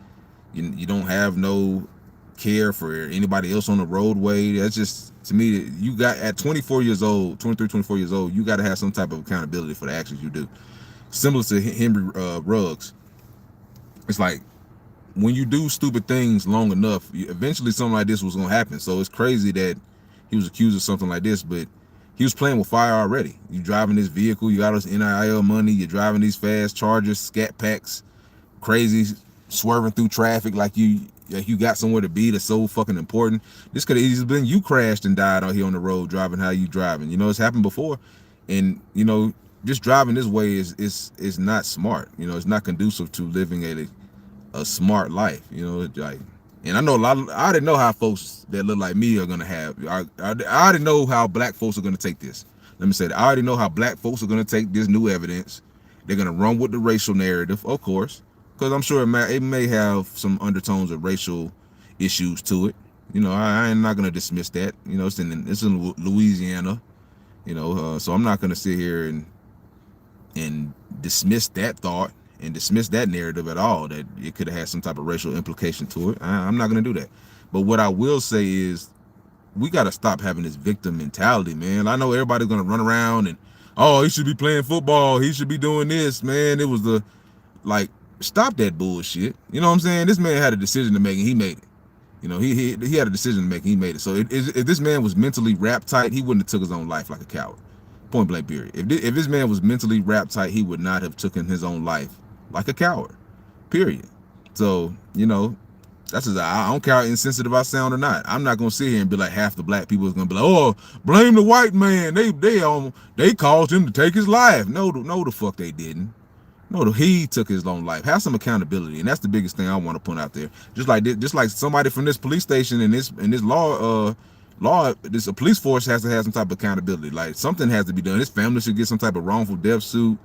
You don't have no care for anybody else on the roadway. That's just, to me, you got, at 24 years old, 23, 24 years old, you got to have some type of accountability for the actions you do. Similar to Henry Ruggs. It's like, when you do stupid things long enough, eventually something like this was going to happen. So it's crazy that he was accused of something like this, but he was playing with fire already. You driving this vehicle, you got this NIL money, you're driving these fast Chargers, scat packs, crazy, swerving through traffic like you got somewhere to be that's so fucking important. This could have easily been you crashed and died out here on the road driving how you driving. You know, it's happened before. And, you know, just driving this way is not smart. You know, it's not conducive to living a smart life. You know, like, and I know I already know how folks that look like me are gonna have. I already know how black folks are gonna take this. Let me say that. I already know how black folks are gonna take this new evidence. They're gonna run with the racial narrative, of course, because I'm sure it may have some undertones of racial issues to it. You know, I'm not gonna dismiss that. You know, it's in Louisiana. You know, so I'm not gonna sit here and dismiss that thought and dismiss that narrative at all, that it could have had some type of racial implication to it. I'm not going to do that. But what I will say is, we got to stop having this victim mentality, man. I know everybody's going to run around and, oh, he should be playing football, he should be doing this, man. It was like, stop that bullshit. You know what I'm saying? This man had a decision to make, and he made it. You know, he had a decision to make, and he made it. So if this man was mentally wrapped tight, he wouldn't have took his own life like a coward. Point blank period. If this man was mentally wrapped tight, he would not have taken his own life like a coward, period. So, you know, that's just, I don't care how insensitive I sound or not. I'm not gonna sit here and be like, half the black people is gonna be like, oh, blame the white man. They caused him to take his life. No, the fuck they didn't. No, he took his own life. Have some accountability, and that's the biggest thing I want to point out there. Just like somebody from this police station and this this police force has to have some type of accountability. Like, something has to be done. This family should get some type of wrongful death suit.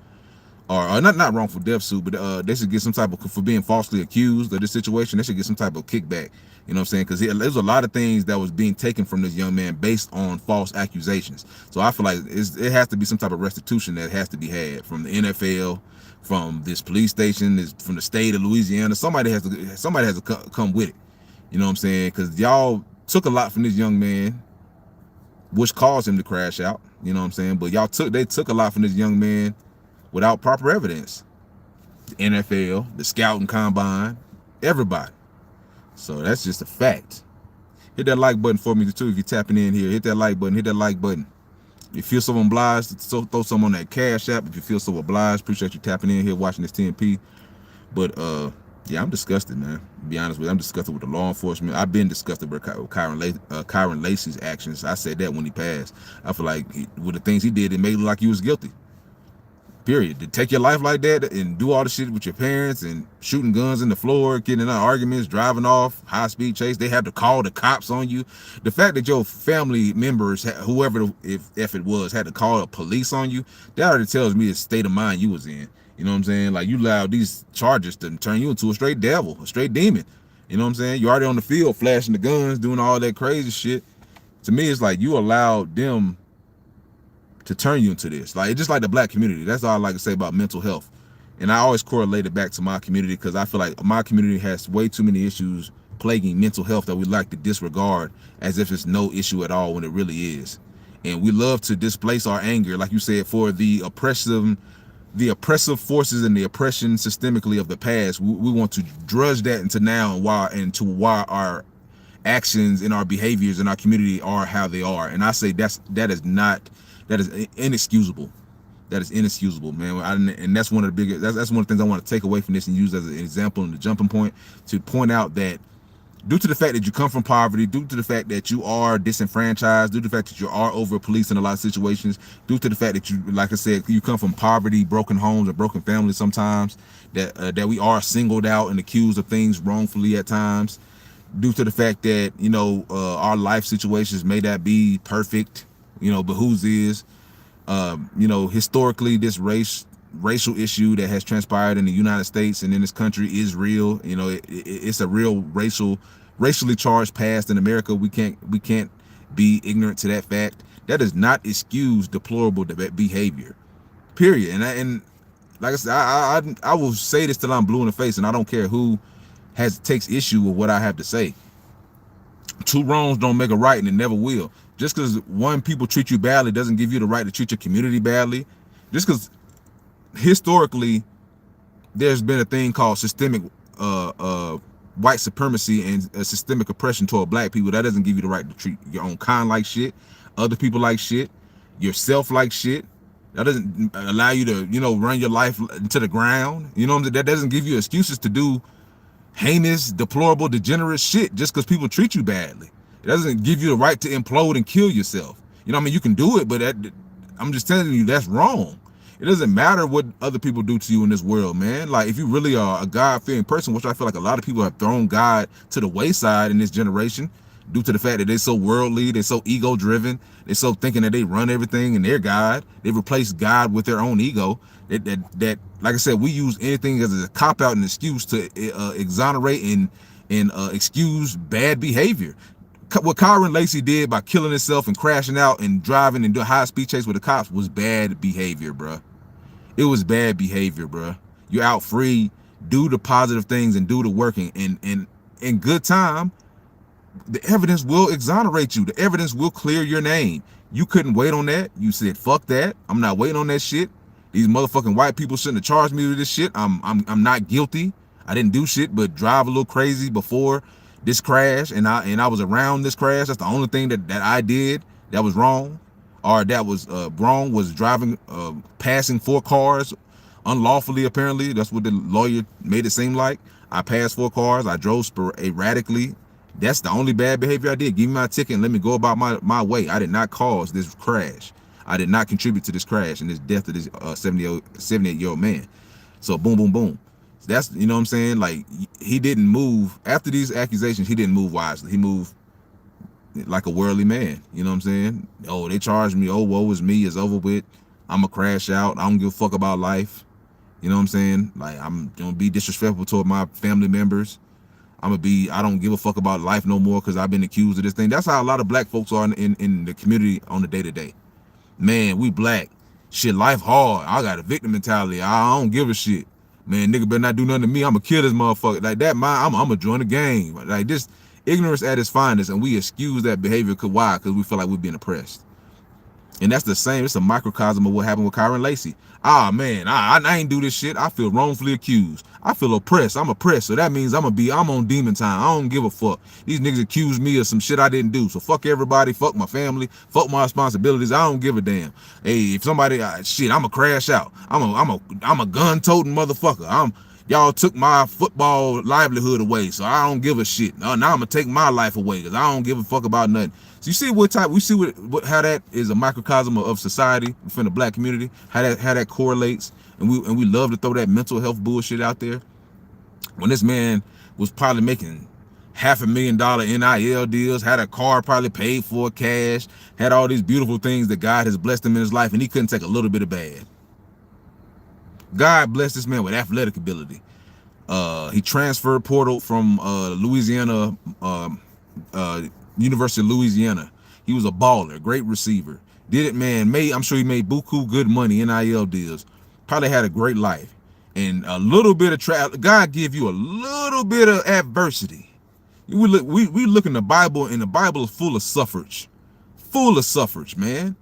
Or not wrongful death suit, but they should get some type of, for being falsely accused of this situation, they should get some type of kickback. You know what I'm saying? Because there's a lot of things that was being taken from this young man based on false accusations. So I feel like it has to be some type of restitution that has to be had from the NFL, from this police station, from the state of Louisiana. Somebody has to come with it. You know what I'm saying? Because y'all took a lot from this young man, which caused him to crash out. You know what I'm saying? But they took a lot from this young man without proper evidence. The NFL, the scouting combine, everybody. So that's just a fact. Hit that like button for me too if you're tapping in here. Hit that like button. Hit that like button. If you feel so obliged, throw some on that Cash App. If you feel so obliged, appreciate you tapping in here watching this TNP. But yeah, I'm disgusted, man. To be honest with you, I'm disgusted with the law enforcement. I've been disgusted with KYREN LACY's actions. I said that when he passed. I feel like with the things he did, it made it look like he was guilty. Period. To take your life like that and do all the shit with your parents and shooting guns in the floor, getting in arguments, driving off, high speed chase. They had to call the cops on you. The fact that your family members, whoever, if it was, had to call the police on you, that already tells me the state of mind you was in. You know what I'm saying? Like, you allowed these charges to turn you into a straight devil, a straight demon. You know what I'm saying? You already on the field flashing the guns, doing all that crazy shit. To me, it's like you allowed them to turn you into this. Like, it's just like the black community. That's all I like to say about mental health. And I always correlate it back to my community, because I feel like my community has way too many issues plaguing mental health that we like to disregard as if it's no issue at all when it really is. And we love to displace our anger, like you said, for the oppressive forces and the oppression systemically of the past. We want to drudge that into now, and why our actions and our behaviors in our community are how they are. And I say that is inexcusable. That is inexcusable, man. And that's one of the biggest, that's one of the things I want to take away from this and use as an example and the jumping point to point out that due to the fact that you come from poverty, due to the fact that you are disenfranchised, due to the fact that you are over policed in a lot of situations, due to the fact that you, like I said, you come from poverty, broken homes, or broken families sometimes, that we are singled out and accused of things wrongfully at times, due to the fact that, you know, our life situations may not be perfect, you know, but whose is, you know, historically this racial issue that has transpired in the United States and in this country is real. You know, it's a real racially charged past in America. We can't be ignorant to that fact. That does not excuse deplorable behavior, period. And like I said, I will say this till I'm blue in the face, and I don't care who takes issue with what I have to say. Two wrongs don't make a right, and it never will. Just because people treat you badly doesn't give you the right to treat your community badly. Just because historically there's been a thing called systemic white supremacy and systemic oppression toward black people, that doesn't give you the right to treat your own kind like shit, other people like shit, yourself like shit. That doesn't allow you to, you know, run your life into the ground. You know what I'm saying? That doesn't give you excuses to do heinous, deplorable, degenerate shit just because people treat you badly. It doesn't give you the right to implode and kill yourself. You know what I mean? You can do it, but I'm just telling you, that's wrong. It doesn't matter what other people do to you in this world, man. Like, if you really are a God-fearing person, which I feel like a lot of people have thrown God to the wayside in this generation due to the fact that they're so worldly, they're so ego-driven, they're so thinking that they run everything and they're God. They replace God with their own ego. That like I said, we use anything as a cop-out and excuse to exonerate and excuse bad behavior. What KYREN LACY did by killing himself and crashing out and driving and doing high-speed chase with the cops was bad behavior, bruh. It was bad behavior, bruh. You're out free, do the positive things and do the working, and in good time, the evidence will exonerate you. The evidence will clear your name. You couldn't wait on that. You said, fuck that. I'm not waiting on that shit. These motherfucking white people shouldn't have charged me with this shit. I'm not guilty. I didn't do shit but drive a little crazy before this crash, and I was around this crash. That's the only thing that I did that was wrong, or that was wrong, was driving, passing 4 cars unlawfully. Apparently, that's what the lawyer made it seem like. I passed 4 cars. I drove erratically. That's the only bad behavior I did. Give me my ticket and let me go about my way. I did not cause this crash. I did not contribute to this crash and this death of this 78-year-old man. So boom, boom, boom. That's, you know what I'm saying? Like, he didn't move after these accusations. He didn't move wisely. He moved like a worldly man. You know what I'm saying? Oh, they charged me. Oh, woe is me. It's over with. I'm gonna crash out. I don't give a fuck about life. You know what I'm saying? Like, I'm gonna be disrespectful toward my family members. I don't give a fuck about life no more because I've been accused of this thing. That's how a lot of black folks are in the community on the day-to-day. Man, we black. Shit, life hard. I got a victim mentality. I don't give a shit. Man, nigga better not do nothing to me. I'ma kill this motherfucker. Like that, I'ma join the gang. Like, this ignorance at its finest, and we excuse that behavior. Why? Because we feel like we're being oppressed. And that's the same. It's a microcosm of what happened with KYREN LACY. Ah, man, I ain't do this shit. I feel wrongfully accused. I feel oppressed. I'm oppressed. So that means I'm on demon time. I don't give a fuck. These niggas accuse me of some shit I didn't do. So fuck everybody. Fuck my family. Fuck my responsibilities. I don't give a damn. Hey, if somebody, shit, I'ma crash out. I'm a gun-toting motherfucker. Y'all took my football livelihood away, so I don't give a shit. Now I'm gonna take my life away because I don't give a fuck about nothing. So you see how that is a microcosm of society within the black community, how that correlates, and we love to throw that mental health bullshit out there. When this man was probably making $500,000 NIL deals, had a car probably paid for cash, had all these beautiful things that God has blessed him in his life, and he couldn't take a little bit of bad. God blessed this man with athletic ability. He transferred portal from Louisiana, University of Louisiana. He was a baller, great receiver. Did it, man. I'm sure he made buku good money, NIL deals. Probably had a great life. And a little bit of God give you a little bit of adversity. We look in the Bible, and the Bible is full of suffrage. Full of suffrage, man.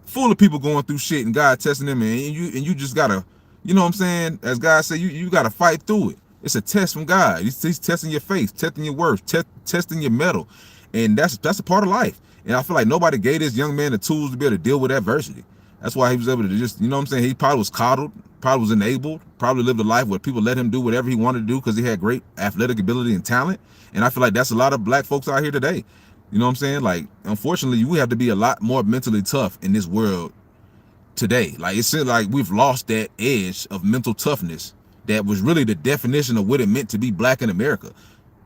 Full of people going through shit and God testing them, and you just gotta, you know what I'm saying? As God said, you gotta fight through it. It's a test from God. He's testing your faith, testing your worth, testing your mettle. And that's a part of life. And I feel like nobody gave this young man the tools to be able to deal with adversity. That's why he was able to just, you know what I'm saying? He probably was coddled, probably was enabled, probably lived a life where people let him do whatever he wanted to do because he had great athletic ability and talent. And I feel like that's a lot of black folks out here today. You know what I'm saying? Like, unfortunately, we have to be a lot more mentally tough in this world today. Like, it seems like we've lost that edge of mental toughness that was really the definition of what it meant to be black in America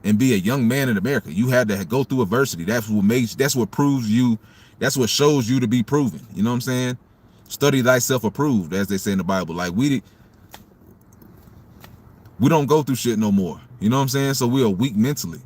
and be a young man in America. You had to go through adversity. That's what proves you, that's what shows you to be proven. You know what I'm saying? Study thyself approved, as they say in the Bible. Like, we don't go through shit no more. You know what I'm saying? So we are weak mentally.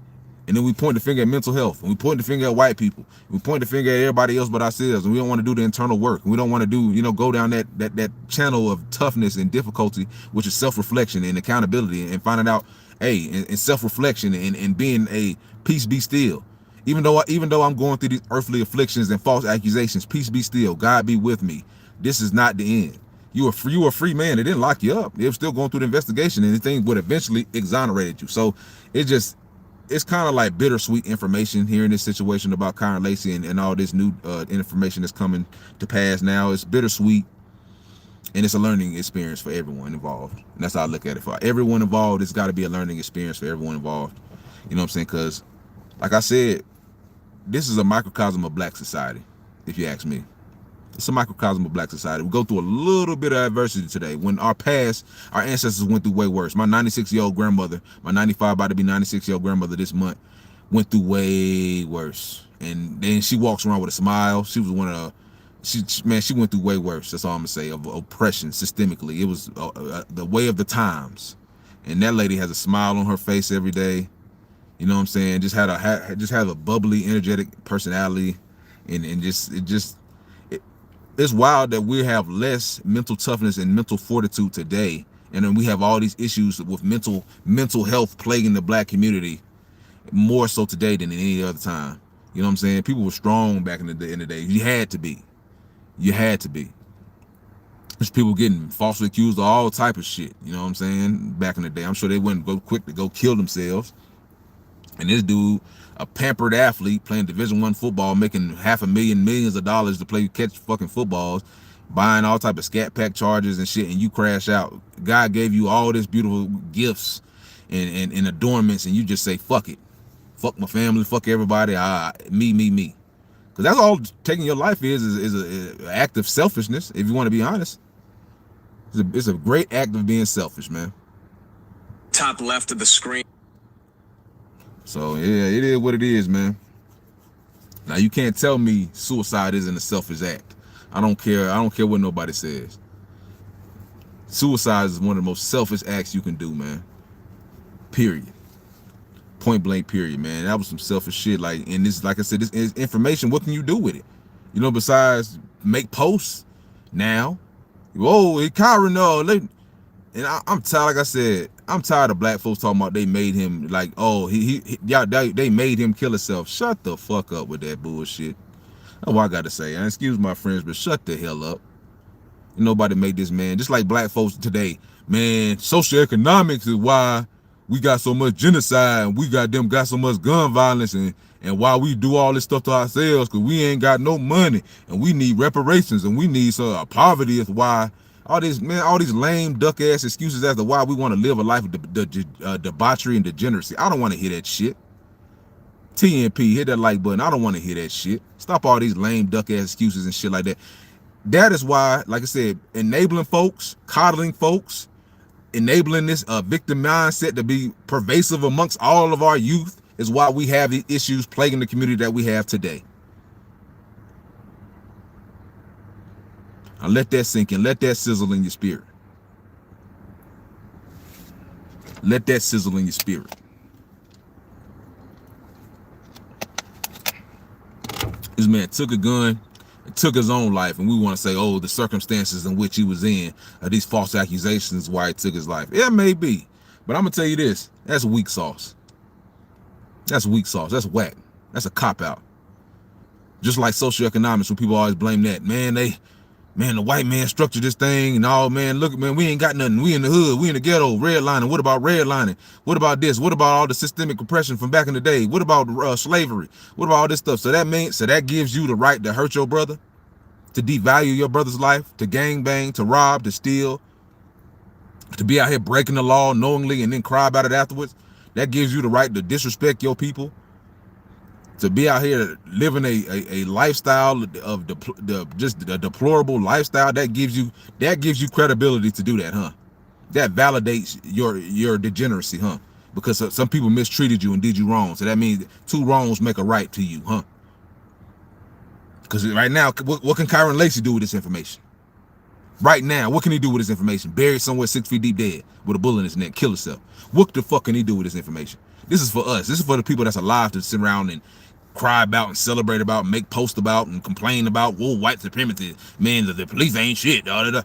And then we point the finger at mental health, and we point the finger at white people. We point the finger at everybody else but ourselves, and we don't want to do the internal work. We don't want to do, go down that channel of toughness and difficulty, which is self-reflection and accountability, and finding out, and self-reflection and being a peace be still. Even though I'm going through these earthly afflictions and false accusations, peace be still. God be with me. This is not the end. You were a free man. They didn't lock you up. They were still going through the investigation, and the thing would eventually exonerate you. So it's kind of like bittersweet information here in this situation about KYREN LACY and all this new information that's coming to pass now. It's bittersweet, and it's a learning experience for everyone involved. And that's how I look at it. For everyone involved, it's got to be a learning experience for everyone involved. You know what I'm saying? Because, like I said, this is a microcosm of black society, if you ask me. It's a microcosm of black society. We go through a little bit of adversity today. When our ancestors went through way worse. My 96-year-old grandmother, my 95 about to be 96-year-old grandmother this month, went through way worse. And then she walks around with a smile. She was one of she went through way worse. That's all I'm gonna say, of oppression systemically. It was the way of the times. And that lady has a smile on her face every day. You know what I'm saying? Just had a bubbly, energetic personality, and it's wild that we have less mental toughness and mental fortitude today, and then we have all these issues with mental health plaguing the black community more so today than any other time. You know what I'm saying? People were strong back in the day. You had to be. There's people getting falsely accused of all type of shit. You know what I'm saying? Back in the day, I'm sure they wouldn't go quick to go kill themselves. And this dude, a pampered athlete playing Division I football, making millions of dollars to catch fucking footballs, buying all type of scat pack charges and shit, and you crash out. God gave you all this beautiful gifts and adornments, and you just say, fuck it. Fuck my family, fuck everybody, me. Because that's all taking your life is an act of selfishness, if you want to be honest. It's a great act of being selfish, man. Top left of the screen. So yeah, it is what it is, man. Now you can't tell me suicide isn't a selfish act. I don't care what nobody says. Suicide is one of the most selfish acts you can do, man. Period. Point blank, period, man. That was some selfish shit. Like, and this, like I said, this is information. What can you do with it? You know, besides make posts now. Whoa, KYREN, no. And I'm tired, like I said, I'm tired of black folks talking about they made him like, oh, they made him kill himself. Shut the fuck up with that bullshit. That's what I got to say. And excuse my friends, but shut the hell up. Nobody made this man. Just like black folks today, man, socioeconomics is why we got so much genocide and we got so much gun violence and why we do all this stuff to ourselves, because we ain't got no money and we need reparations and we need poverty is why All these lame duck ass excuses as to why we want to live a life of debauchery and degeneracy. I don't want to hear that shit. TNP, hit that like button. I don't want to hear that shit. Stop all these lame duck ass excuses and shit like that. That is why, like I said, enabling folks, coddling folks, enabling this victim mindset to be pervasive amongst all of our youth is why we have the issues plaguing the community that we have today. Now let that sink in. Let that sizzle in your spirit. Let that sizzle in your spirit. This man took a gun and took his own life, and we want to say, oh, the circumstances in which he was in, these false accusations why he took his life. Yeah, maybe. But I'm going to tell you this. That's weak sauce. That's weak sauce. That's whack. That's a cop-out. Just like socioeconomics, when people always blame that. Man, the white man structured this thing, and all, man, look, man, we ain't got nothing. We in the hood. We in the ghetto. Redlining. What about redlining? What about this? What about all the systemic oppression from back in the day? What about slavery? What about all this stuff? So that gives you the right to hurt your brother, to devalue your brother's life, to gangbang, to rob, to steal, to be out here breaking the law knowingly and then cry about it afterwards. That gives you the right to disrespect your people, to be out here living a lifestyle of just a deplorable lifestyle. That gives you credibility to do that, huh? That validates your degeneracy, huh? Because some people mistreated you and did you wrong. So that means 2 wrongs make a right to you, huh? Because right now, what can KYREN LACY do with this information? Right now, what can he do with this information? Buried somewhere 6 feet deep dead with a bullet in his neck, kill himself. What the fuck can he do with this information? This is for us. This is for the people that's alive to sit around and cry about and celebrate about, and make posts about and complain about, whoa, white supremacy, man, the police ain't shit. That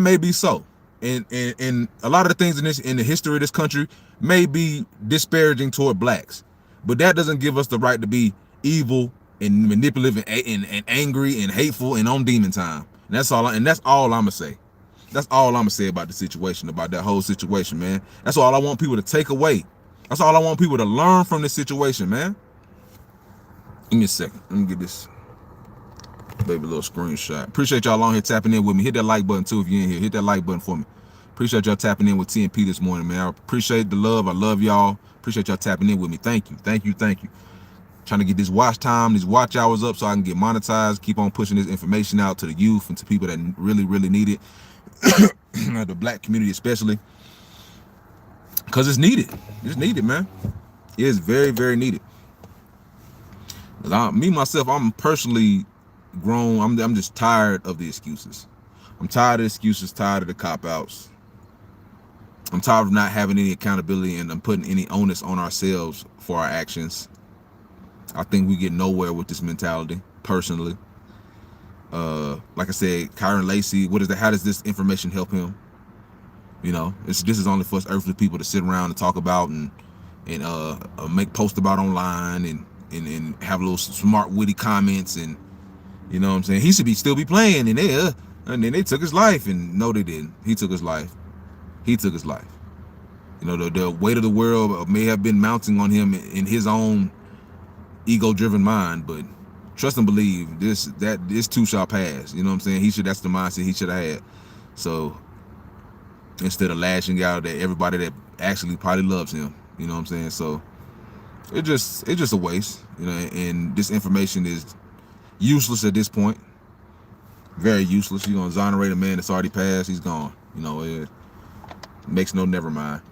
may be so. And a lot of the things in the history of this country may be disparaging toward blacks. But that doesn't give us the right to be evil and manipulative and angry and hateful and on demon time. And that's all I'm gonna say. That's all I'm gonna say about the situation, about that whole situation, man. That's all I want people to take away. That's all I want people to learn from this situation, man. Give me a second. Let me get this baby little screenshot. Appreciate y'all on here tapping in with me. Hit that like button too if you're in here. Hit that like button for me. Appreciate y'all tapping in with TNP this morning, man. I appreciate the love. I love y'all. Appreciate y'all tapping in with me. Thank you. Thank you. Thank you. Trying to get this watch time, these watch hours up so I can get monetized. Keep on pushing this information out to the youth and to people that really, really need it. The black community especially. Because it's needed. It's needed, man. It is very, very needed. Me, myself, I'm personally grown. I'm just tired of the excuses. I'm tired of the excuses, tired of the cop-outs. I'm tired of not having any accountability and I'm putting any onus on ourselves for our actions. I think we get nowhere with this mentality, personally. Like I said, KYREN LACY, what is that? How does this information help him? You know, this is only for us earthly people to sit around and talk about and make posts about online and have little smart, witty comments, and you know what I'm saying? He should still be playing, and then they took his life, and no, they didn't. He took his life. He took his life. You know, the weight of the world may have been mounting on him in his own ego-driven mind, but trust and believe this too shall pass. You know what I'm saying? That's the mindset he should have had. So instead of lashing out at everybody that actually probably loves him, you know what I'm saying? So it's just a waste, you know, and this information is useless at this point. Very useless. You're gonna exonerate a man that's already passed. He's gone. You know, it makes no never mind.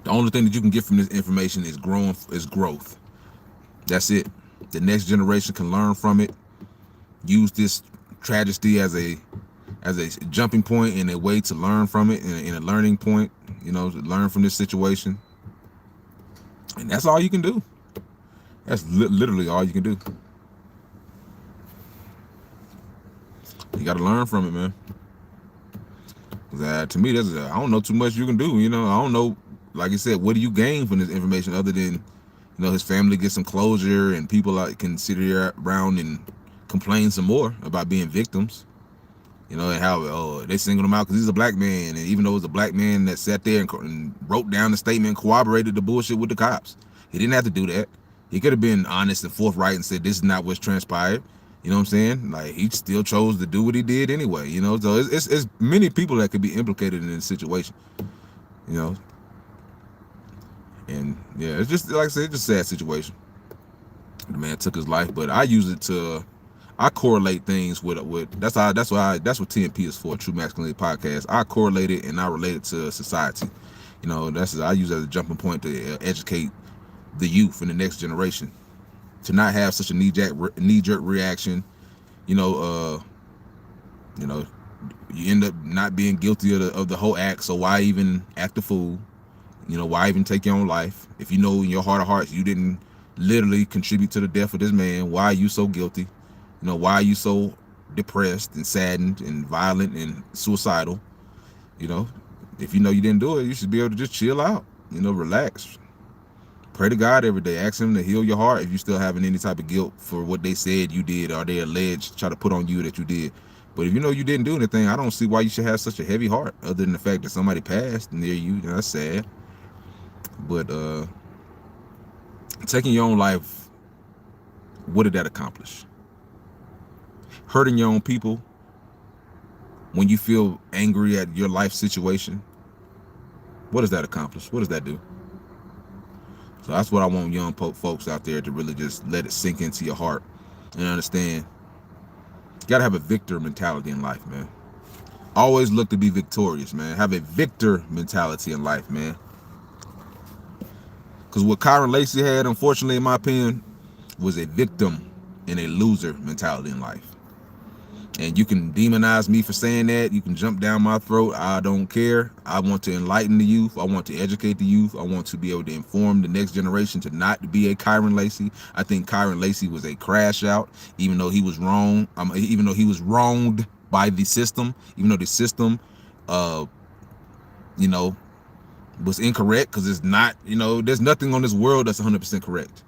The only thing that you can get from this information is growth. That's it. The next generation can learn from it. Use this tragedy as a jumping point and a way to learn from it, and a learning point. You know, to learn from this situation. And that's all you can do. That's literally all you can do. You got to learn from it, man. To me, I don't know too much you can do. You know, I don't know. Like I said, what do you gain from this information other than, you know, his family gets some closure and people can sit here around and complain some more about being victims. You know, and how they singled him out because he's a black man, and even though it was a black man that sat there and wrote down the statement, corroborated the bullshit with the cops. He didn't have to do that. He could have been honest and forthright and said this is not what's transpired. You know what I'm saying? Like, he still chose to do what he did anyway. You know, so it's many people that could be implicated in this situation. You know, and yeah, it's just like I said, it's just a sad situation. The man took his life, but I use it to, I correlate things with that's what TMP is for, True Masculinity Podcast. I correlate it and I relate it to society. You know, I use it as a jumping point to educate the youth and the next generation to not have such a knee-jerk reaction. You know, you end up not being guilty of the whole act. So why even act a fool? You know, why even take your own life? If you know in your heart of hearts you didn't literally contribute to the death of this man, why are you so guilty? You know, why are you so depressed and saddened and violent and suicidal? You know, if you know you didn't do it, you should be able to just chill out, you know, relax. Pray to God every day. Ask him to heal your heart if you're still having any type of guilt for what they said you did or they alleged, try to put on you that you did. But if you know you didn't do anything, I don't see why you should have such a heavy heart other than the fact that somebody passed near you. That's sad. But taking your own life, what did that accomplish? Hurting your own people when you feel angry at your life situation, what does that accomplish? What does that do? So that's what I want young folks out there to really just let it sink into your heart and understand. You gotta have a victor mentality in life, man. Always look to be victorious, man. Have a victor mentality in life, man. Because what KYREN LACY had, unfortunately, in my opinion, was a victim and a loser mentality in life. And you can demonize me for saying that. You can jump down my throat. I don't care. I want to enlighten the youth. I want to educate the youth. I want to be able to inform the next generation to not be a KYREN LACY. I think KYREN LACY was a crash out, even though he was wrong. Even though he was wronged by the system. Even though the system, you know, was incorrect, because it's not. You know, there's nothing on this world that's 100% correct.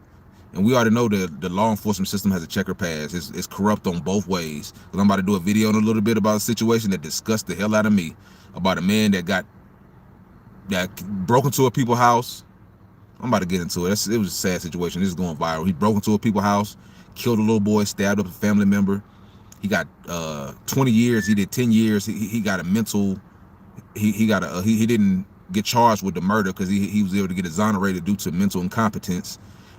And we already know that the law enforcement system has a checker pass. It's corrupt on both ways. I'm about to do a video in a little bit about a situation that disgusts the hell out of me, about a man that broke into a people's house. I'm about to get into it. It was a sad situation. This is going viral. He broke into a people's house, killed a little boy, stabbed up a family member. He got 20 years. He did 10 years. He got a mental. He didn't get charged with the murder because he was able to get exonerated due to mental incompetence.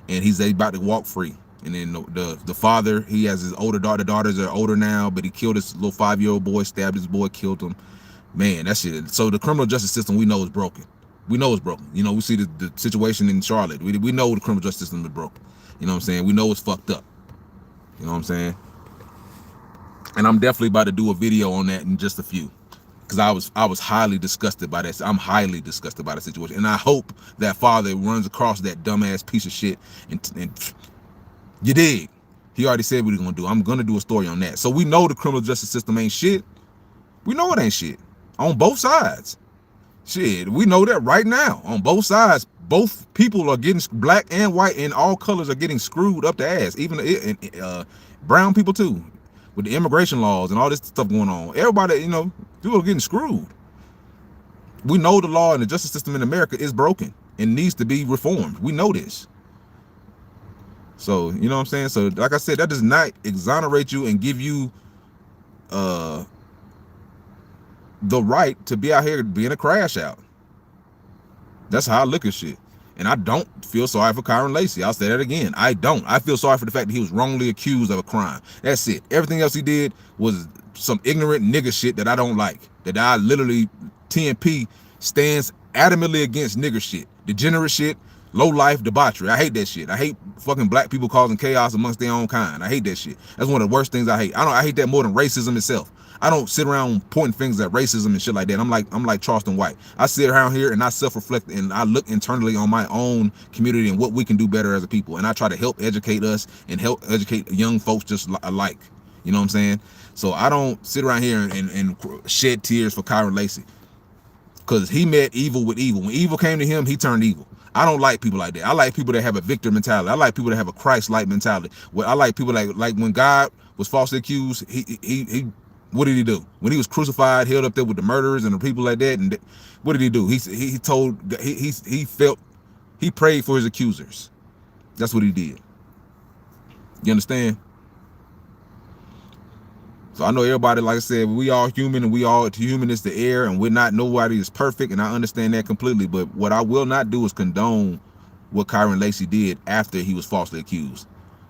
And he's about to walk free. And then the father, he has his older daughter. The daughters are older now, but he killed this little 5-year-old boy, stabbed his boy, killed him. Man, that shit. So the criminal justice system, we know is broken. We know it's broken. You know, we see the situation in Charlotte. We know the criminal justice system is broken. You know what I'm saying? We know it's fucked up. You know what I'm saying? And I'm definitely about to do a video on that in just a few. Because I was highly disgusted by that. I'm highly disgusted by the situation, and I hope that father runs across that dumbass piece of shit. And you dig? He already said what he's gonna do. I'm gonna do a story on that. So we know the criminal justice system ain't shit. We know it ain't shit on both sides. Shit, we know that right now on both sides. Both people are getting, black and white and all colors are getting screwed up the ass. Even brown people too, with the immigration laws and all this stuff going on. Everybody, you know, people are getting screwed. We know the law and the justice system in America is broken and needs to be reformed. We know this. So, you know what I'm saying? So, like I said, that does not exonerate you and give you the right to be out here being a crash out. That's how I look at shit. And I don't feel sorry for KYREN LACY. I'll say that again. I don't. I feel sorry for the fact that he was wrongly accused of a crime. That's it. Everything else he did was some ignorant nigga shit that I don't like. That I literally, TMP stands adamantly against nigger shit. Degenerate shit, low life, debauchery. I hate that shit. I hate fucking black people causing chaos amongst their own kind. I hate that shit. That's one of the worst things I hate. I hate that more than racism itself. I don't sit around pointing fingers at racism and shit like that. I'm like Charleston White. I sit around here and I self-reflect and I look internally on my own community and what we can do better as a people. And I try to help educate us and help educate young folks just alike. You know what I'm saying? So I don't sit around here and shed tears for KYREN LACY, because he met evil with evil. When evil came to him, he turned evil. I don't like people like that. I like people that have a victor mentality. I like people that have a Christ-like mentality. I like people like when God was falsely accused, he what did he do? When he was crucified, held up there with the murderers and the people like that, and what did he do? He prayed for his accusers. That's what he did. You understand? So I know everybody, like I said, we all human, and we all human is the air, and we're not, nobody is perfect, and I understand that completely. But what I will not do is condone what KYREN LACY did after he was falsely accused.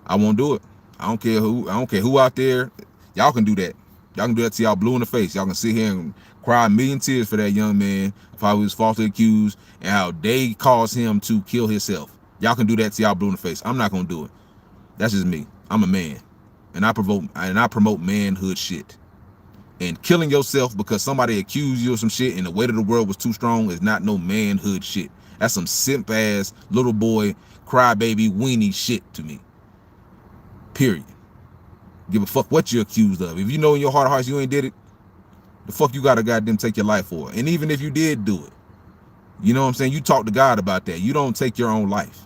I won't do it. I don't care who out there. Y'all can do that. Y'all can do that till y'all blue in the face. Y'all can sit here and cry a million tears for that young man of how he was falsely accused and how they caused him to kill himself. Y'all can do that till y'all blue in the face. I'm not gonna do it. That's just me. I'm a man. And I promote manhood shit. And killing yourself because somebody accused you of some shit and the weight of the world was too strong is not no manhood shit. That's some simp ass little boy crybaby weenie shit to me. Period. Give a fuck what you're accused of. If you know in your heart of hearts you ain't did it, the fuck you gotta goddamn take your life for. And even if you did do it, you know what I'm saying, you talk to God about that. You don't take your own life.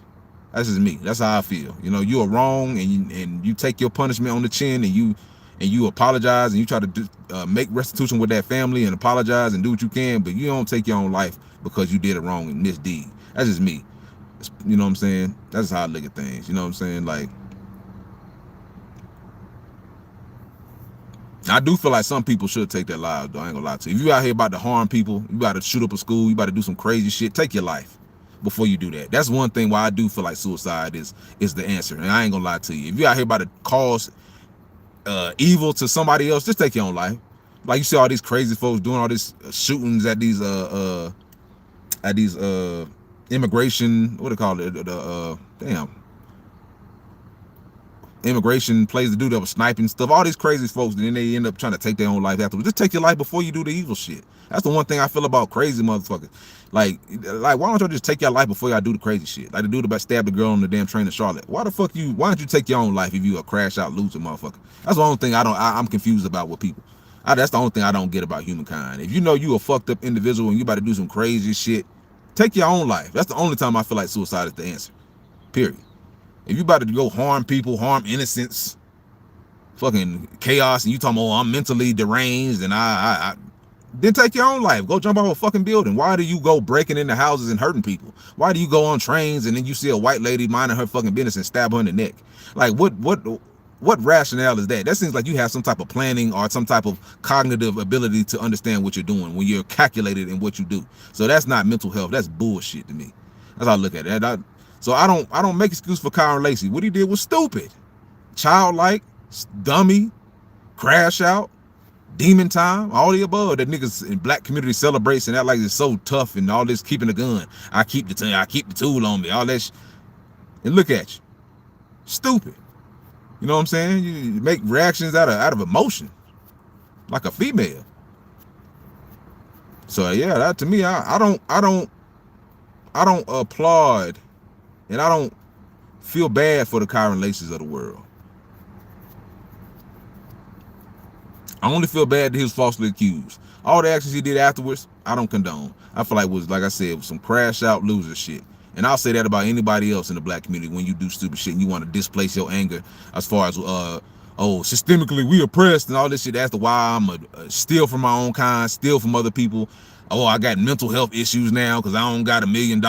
That's just me. That's how I feel. You know, you are wrong, and you take your punishment on the chin, and you apologize, and you try to make restitution with that family and apologize and do what you can, but you don't take your own life because you did it wrong and misdeed. That's just me. You know what I'm saying? That's how I look at things. You know what I'm saying? Like, I do feel like some people should take their lives, though. I ain't gonna lie to you. If you out here about to harm people, you about to shoot up a school, you about to do some crazy shit, take your life before you do that. That's one thing why I do feel like suicide is the answer. And I ain't gonna lie to you. If you out here about to cause evil to somebody else, just take your own life. Like you see all these crazy folks doing all these shootings at these immigration, what do they call it? Immigration places to do that with sniping stuff. All these crazy folks, and then they end up trying to take their own life afterwards. Just take your life before you do the evil shit. That's the one thing I feel about crazy motherfuckers. Like why don't y'all just take your life before y'all do the crazy shit? Like the dude about stabbed the girl on the damn train in Charlotte. Why don't you take your own life if you a crash out loser motherfucker? That's the only thing I'm confused about with people. That's the only thing I don't get about humankind. If you know you a fucked up individual and you about to do some crazy shit, take your own life. That's the only time I feel like suicide is the answer. Period. If you about to go harm people, harm innocents, fucking chaos, and you talking about, oh, I'm mentally deranged, and then take your own life. Go jump off a fucking building. Why do you go breaking into houses and hurting people? Why do you go on trains and then you see a white lady minding her fucking business and stab her in the neck? Like what rationale is that? That seems like you have some type of planning or some type of cognitive ability to understand what you're doing when you're calculated in what you do. So that's not mental health. That's bullshit to me. That's how I look at it. So I don't make excuse for KYREN LACY. What he did was stupid, childlike, dummy, crash out, demon time, all the above that niggas in black community celebrates and act like it's so tough and all this keeping the gun. I keep the tool on me, all that and look at you, stupid. You know what I'm saying? You make reactions out of emotion, like a female. So yeah, that to me, I don't applaud. And I don't feel bad for the KYREN LACYs of the world. I only feel bad that he was falsely accused. All the actions he did afterwards, I don't condone. I feel like was, like I said, was some crash out loser shit. And I'll say that about anybody else in the black community when you do stupid shit and you want to displace your anger as far as, systemically we oppressed and all this shit. That's why I'm a steal from my own kind, steal from other people. Oh, I got mental health issues now because I don't got $1 million.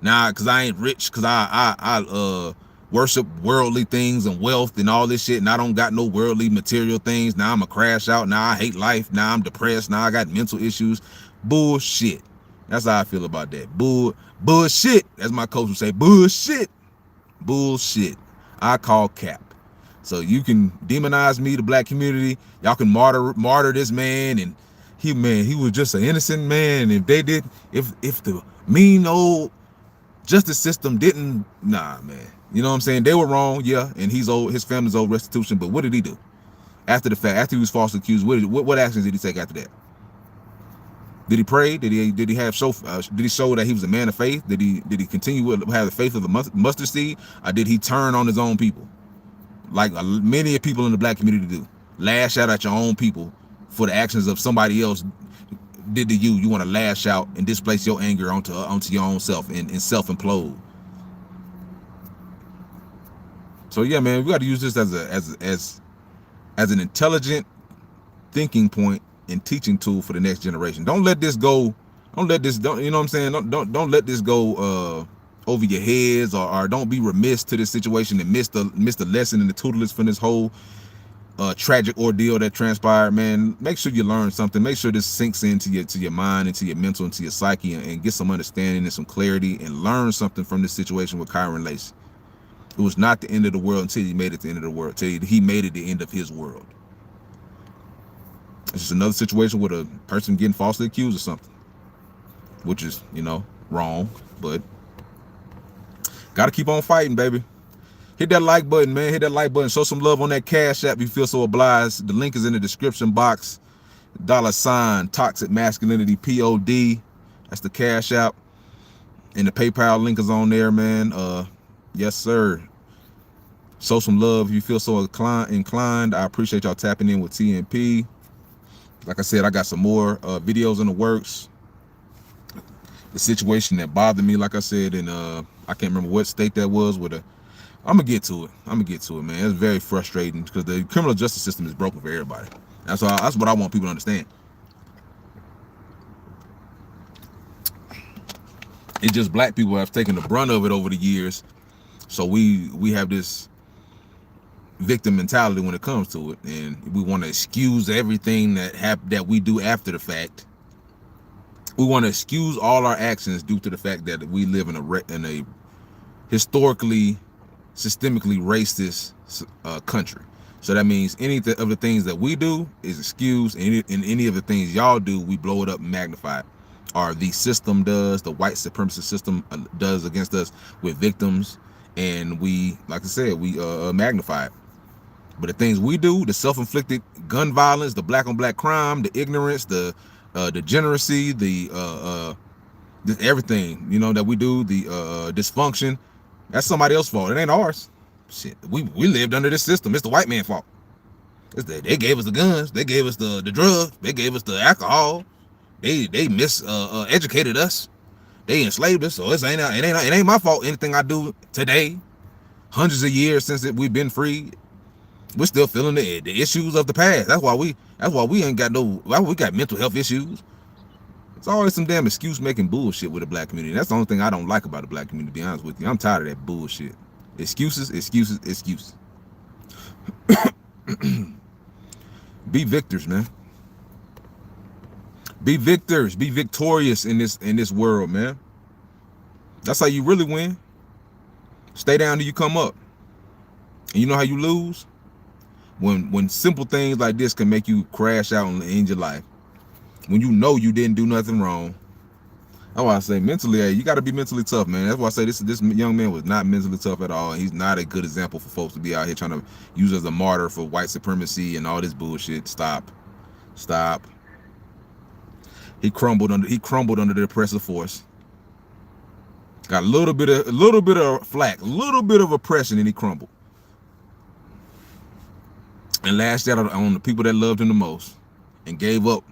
Nah, because I ain't rich, because I worship worldly things and wealth and all this shit, and I don't got no worldly material things. Now I'm a crash out. Now I hate life. Now I'm depressed. Now I got mental issues. Bullshit. That's how I feel about that. Bullshit. As my coach would say, bullshit. Bullshit. I call cap. So you can demonize me, the black community. Y'all can martyr this man, and he was just an innocent man. If the mean old justice system didn't, nah, man. You know what I'm saying? They were wrong, yeah, and his family's owed restitution. But what did he do after the fact? After he was falsely accused, what actions did he take after that? Did he pray? Did he show that he was a man of faith? Did he continue to have the faith of the mustard seed? Or did he turn on his own people, like many people in the black community do? Lash out at your own people for the actions of somebody else did to you. You want to lash out and displace your anger onto your own self and self implode. So yeah, man, we got to use this as an intelligent thinking point and teaching tool for the next generation. Don't let this go. You know what I'm saying? Don't let this go over your heads, or don't be remiss to this situation and miss the lesson and the tutelage from this whole tragic ordeal that transpired, man. Make sure you learn something. Make sure this sinks into your mind, into your mental, into your psyche, and get some understanding and some clarity, and learn something from this situation with KYREN LACY. It was not the end of the world until he made it the end of the world, until he made it the end of his world. It's just another situation with a person getting falsely accused of something, which is, you know, wrong, but gotta keep on fighting, baby. Hit that like button, man. Hit that like button. Show some love on that Cash App if you feel so obliged. The link is in the description box. $, TOXICMASCULINITYPOD. That's the Cash App. And the PayPal link is on there, man. Yes, sir. Show some love if you feel so inclined. I appreciate y'all tapping in with TNP. Like I said, I got some more videos in the works. The situation that bothered me, like I said, and I can't remember what state that was with a. I'm gonna get to it. Man. It's very frustrating because the criminal justice system is broken for everybody. That's what I want people to understand. It's just black people have taken the brunt of it over the years, so we have this victim mentality when it comes to it, and we want to excuse everything that we do after the fact. We want to excuse all our actions due to the fact that we live in a historically, systemically racist country. So that means any of the things that we do is excused, and any of the things y'all do, we blow it up and magnify it. Or the system does, the white supremacist system does against us with victims, and we, like I said, we magnify it. But the things we do, the self-inflicted gun violence, the black on black crime, the ignorance, the degeneracy, the everything, you know, that we do, the dysfunction, that's somebody else's fault. It ain't ours. Shit, we lived under this system. It's the white man's fault. They gave us the guns, they gave us the drugs, they gave us the alcohol, they educated us, they enslaved us. So it ain't my fault. Anything I do today, hundreds of years since we've been freed, we're still feeling the issues of the past. That's why we ain't got we got mental health issues. It's always some damn excuse making bullshit with the black community. That's the only thing I don't like about the black community, to be honest with you. I'm tired of that bullshit. Excuses. Be victors, man. Be victors. Be victorious in this world, man. That's how you really win. Stay down till you come up. And you know how you lose? When simple things like this can make you crash out and end your life. When you know you didn't do nothing wrong. That's why I say mentally, hey, you got to be mentally tough, man. That's why I say this young man was not mentally tough at all. He's not a good example for folks to be out here trying to use as a martyr for white supremacy and all this bullshit. Stop. He crumbled under the oppressive force. Got a little bit of flack, a little bit of oppression, and he crumbled. And lashed out on the people that loved him the most, and gave up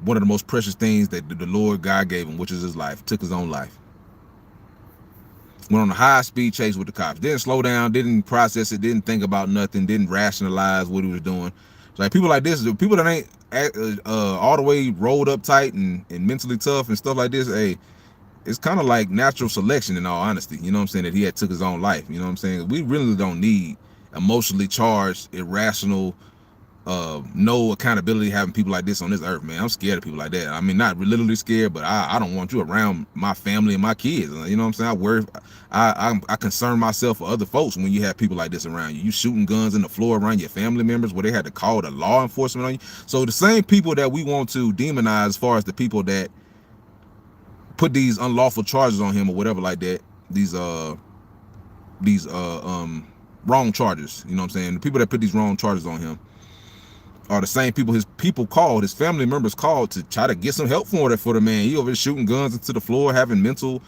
one of the most precious things that the Lord God gave him, which is his life. Took his own life. Went on a high-speed chase with the cops. Didn't slow down, didn't process it, didn't think about nothing, didn't rationalize what he was doing. It's like people like this, the people that ain't all the way rolled up tight and mentally tough and stuff like this, hey, it's kind of like natural selection, in all honesty. You know what I'm saying? That he had took his own life. You know what I'm saying? We really don't need emotionally charged, irrational, no accountability having people like this on this earth, man. I'm scared of people like that. I mean, not literally scared, but I don't want you around my family and my kids. You know what I'm saying? I worry, I concern myself for other folks when you have people like this around you. You shooting guns in the floor around your family members where they had to call the law enforcement on you. So the same people that we want to demonize, as far as the people that put these unlawful charges on him or whatever like that, these wrong charges, you know what I'm saying? The people that put these wrong charges on him are the same people his family members called to try to get some help for the man. He over there shooting guns into the floor, having mental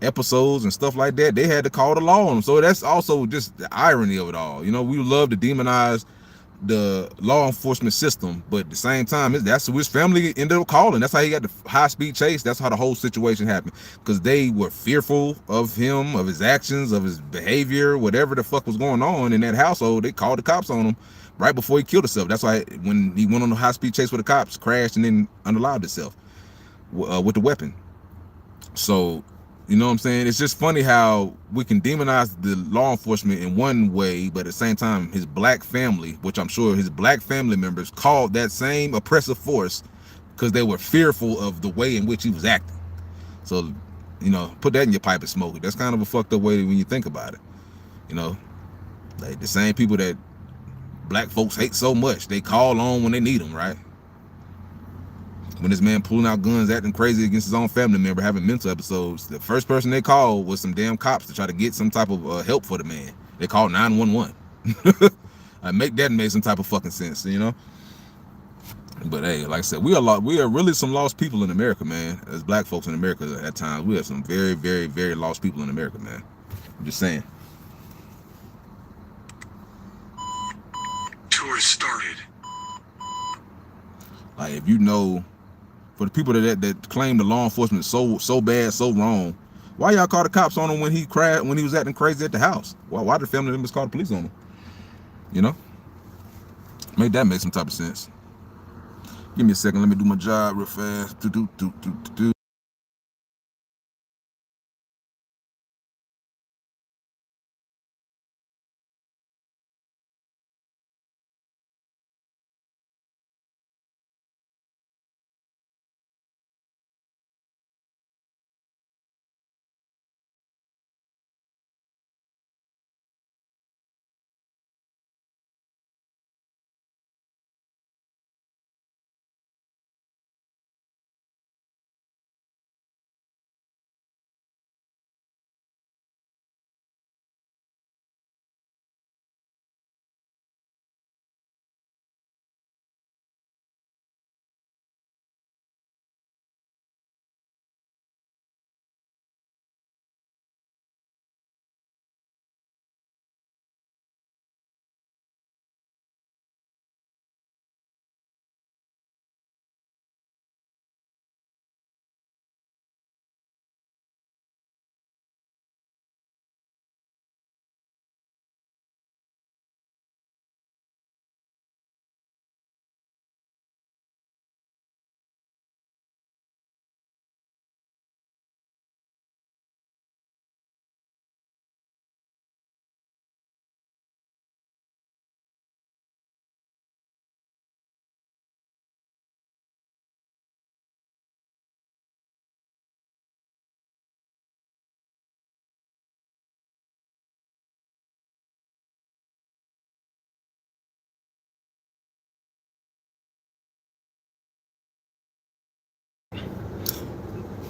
episodes and stuff like that. They had to call the law on him. So that's also just the irony of it all. You know, we love to demonize the law enforcement system, but at the same time, that's who his family ended up calling. That's how he got the high-speed chase. That's how the whole situation happened, because they were fearful of him, of his actions, of his behavior, whatever the fuck was going on in that household. They called the cops on him right before he killed himself. That's why when he went on the high-speed chase with the cops, crashed and then unalived himself with the weapon. So You know what I'm saying? It's just funny how we can demonize the law enforcement in one way, but at the same time, his black family, which I'm sure his black family members called that same oppressive force because they were fearful of the way in which he was acting. So, you know, put that in your pipe and smoke it. That's kind of a fucked up way when you think about it. You know, like the same people that black folks hate so much, they call on when they need them, right? When this man pulling out guns, acting crazy against his own family member, having mental episodes, the first person they called was some damn cops to try to get some type of help for the man. They called 911. Make that make some type of fucking sense, you know? But hey, like I said, we are really some lost people in America, man. As black folks in America at times, we have some very, very, very lost people in America, man. I'm just saying. Tour started. Like, if you know, for the people that claim the law enforcement is so bad, so wrong, why y'all call the cops on him when he was acting crazy at the house? Why did the family members call the police on him? You know? Make that make some type of sense. Give me a second, let me do my job real fast.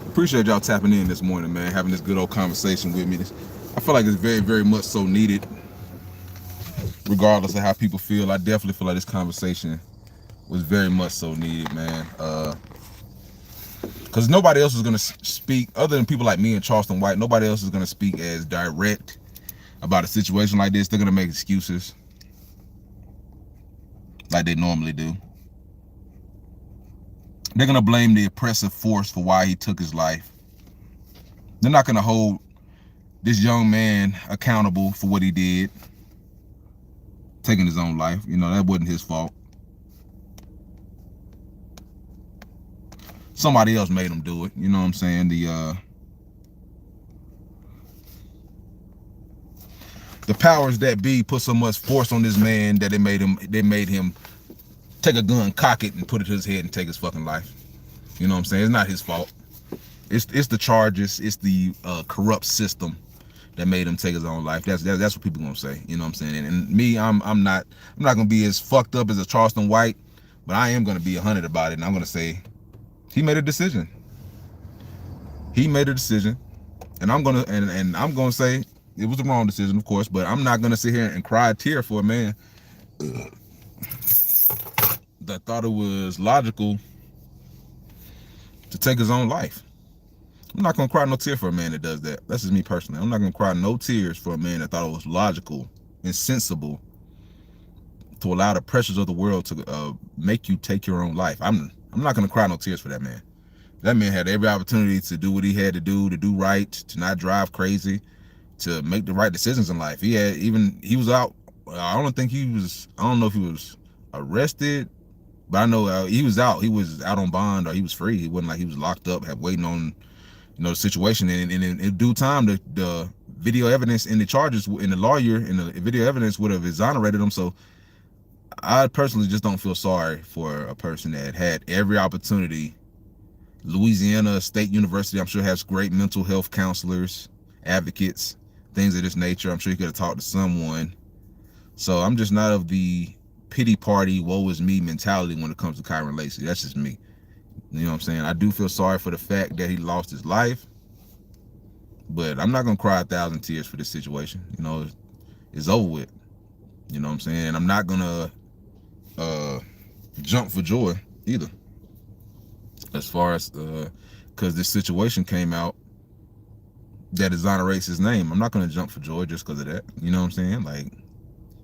Appreciate y'all tapping in this morning, man, having this good old conversation with me. I feel like it's very, very much so needed, regardless of how people feel. I definitely feel like this conversation was very much so needed, man. Because nobody else is going to speak, other than people like me and Charleston White, nobody else is going to speak as direct about a situation like this. They're going to make excuses like they normally do. They're going to blame the oppressive force for why he took his life. They're not going to hold this young man accountable for what he did, taking his own life. You know, that wasn't his fault. Somebody else made him do it. You know what I'm saying? The powers that be put so much force on this man that they made him take a gun, cock it, and put it to his head and take his fucking life. You know what I'm saying? It's not his fault. It's the charges. It's the corrupt system that made him take his own life. That's what people gonna say. You know what I'm saying? And me, I'm not gonna be as fucked up as a Charleston White, but I am gonna be 100 about it, and I'm gonna say he made a decision. He made a decision, and I'm gonna say it was the wrong decision, of course, but I'm not gonna sit here and cry a tear for a man that thought it was logical to take his own life. I'm not gonna cry no tear for a man that does that. That's just me personally. I'm not gonna cry no tears for a man that thought it was logical and sensible to allow the pressures of the world to make you take your own life. I'm not gonna cry no tears for that man. That man had every opportunity to do what he had to do right, to not drive crazy, to make the right decisions in life. He was out. I don't know if he was arrested, but I know he was out. He was out on bond, or he was free. He wasn't like he was locked up, waiting on you know, the situation. And in due time, the video evidence and the charges and the lawyer and the video evidence would have exonerated him. So I personally just don't feel sorry for a person that had every opportunity. Louisiana State University, I'm sure, has great mental health counselors, advocates, things of this nature. I'm sure he could have talked to someone. So I'm just not of the pity party, woe is me mentality when it comes to KYREN LACY. That's just me. You know what I'm saying? I do feel sorry for the fact that he lost his life, but I'm not gonna cry 1,000 tears for this situation. You know, it's over with. You know what I'm saying? I'm not gonna jump for joy either, as far as because this situation came out that exonerates his name. I'm not gonna jump for joy just because of that. You know what I'm saying? Like,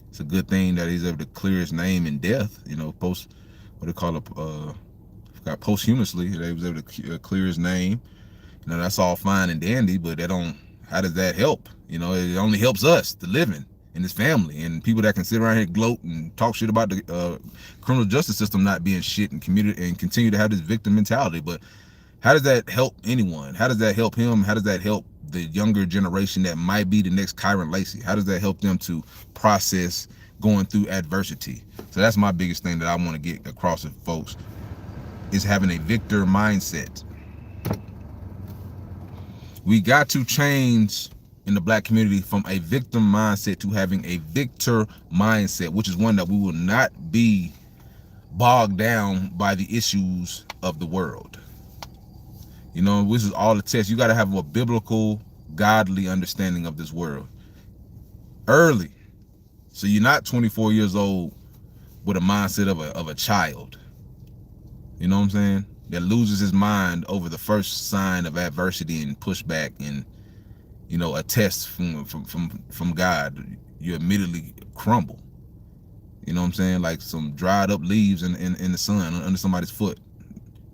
it's a good thing that he's able to clear his name in death. You know, post what they call it, posthumously, they was able to clear his name. You know, that's all fine and dandy, but that don't. How does that help? You know, it only helps us, the living, and his family, and people that can sit around here gloat and talk shit about the criminal justice system not being shit and continue to have this victim mentality. But how does that help anyone? How does that help him? How does that help the younger generation that might be the next KYREN LACY? How does that help them to process going through adversity? So that's my biggest thing that I want to get across to folks, is having a victor mindset. We got to change in the black community from a victim mindset to having a victor mindset, which is one that we will not be bogged down by the issues of the world. You know, this is all the test. You got to have a biblical, godly understanding of this world early. So you're not 24 years old with a mindset of a child. You know what I'm saying? That loses his mind over the first sign of adversity and pushback and, you know, a test from God. You immediately crumble. You know what I'm saying? Like some dried up leaves in the sun under somebody's foot.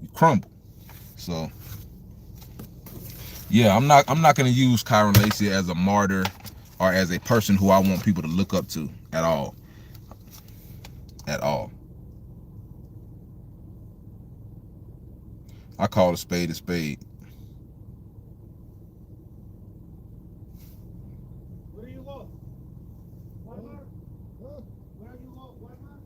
You crumble. So yeah, I'm not gonna use KYREN LACY as a martyr or as a person who I want people to look up to at all. At all. I call a spade a spade. Where do you go? Walmart? Huh? Where you go? Walmart?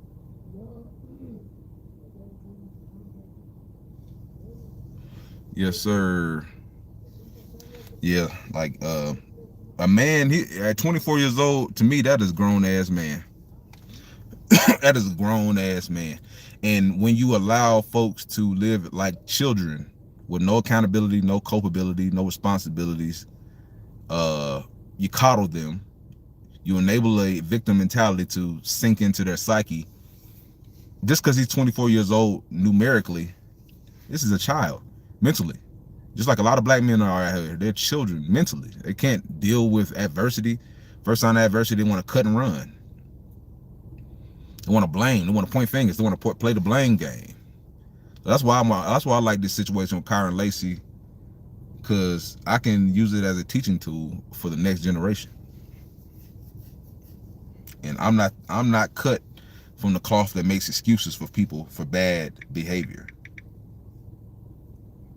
Yes, sir. Yeah, like a man, he at 24 years old, to me, that is a grown ass man. That is a grown ass man. And when you allow folks to live like children with no accountability, no culpability, no responsibilities, you coddle them, you enable a victim mentality to sink into their psyche. Just because he's 24 years old numerically, this is a child mentally. Just like a lot of black men are out here, they're children mentally. They can't deal with adversity. First sign of adversity, they want to cut and run. They want to blame. They want to point fingers. They want to play the blame game. So that's why I like this situation with KYREN LACY, because I can use it as a teaching tool for the next generation. And I'm not cut from the cloth that makes excuses for people for bad behavior.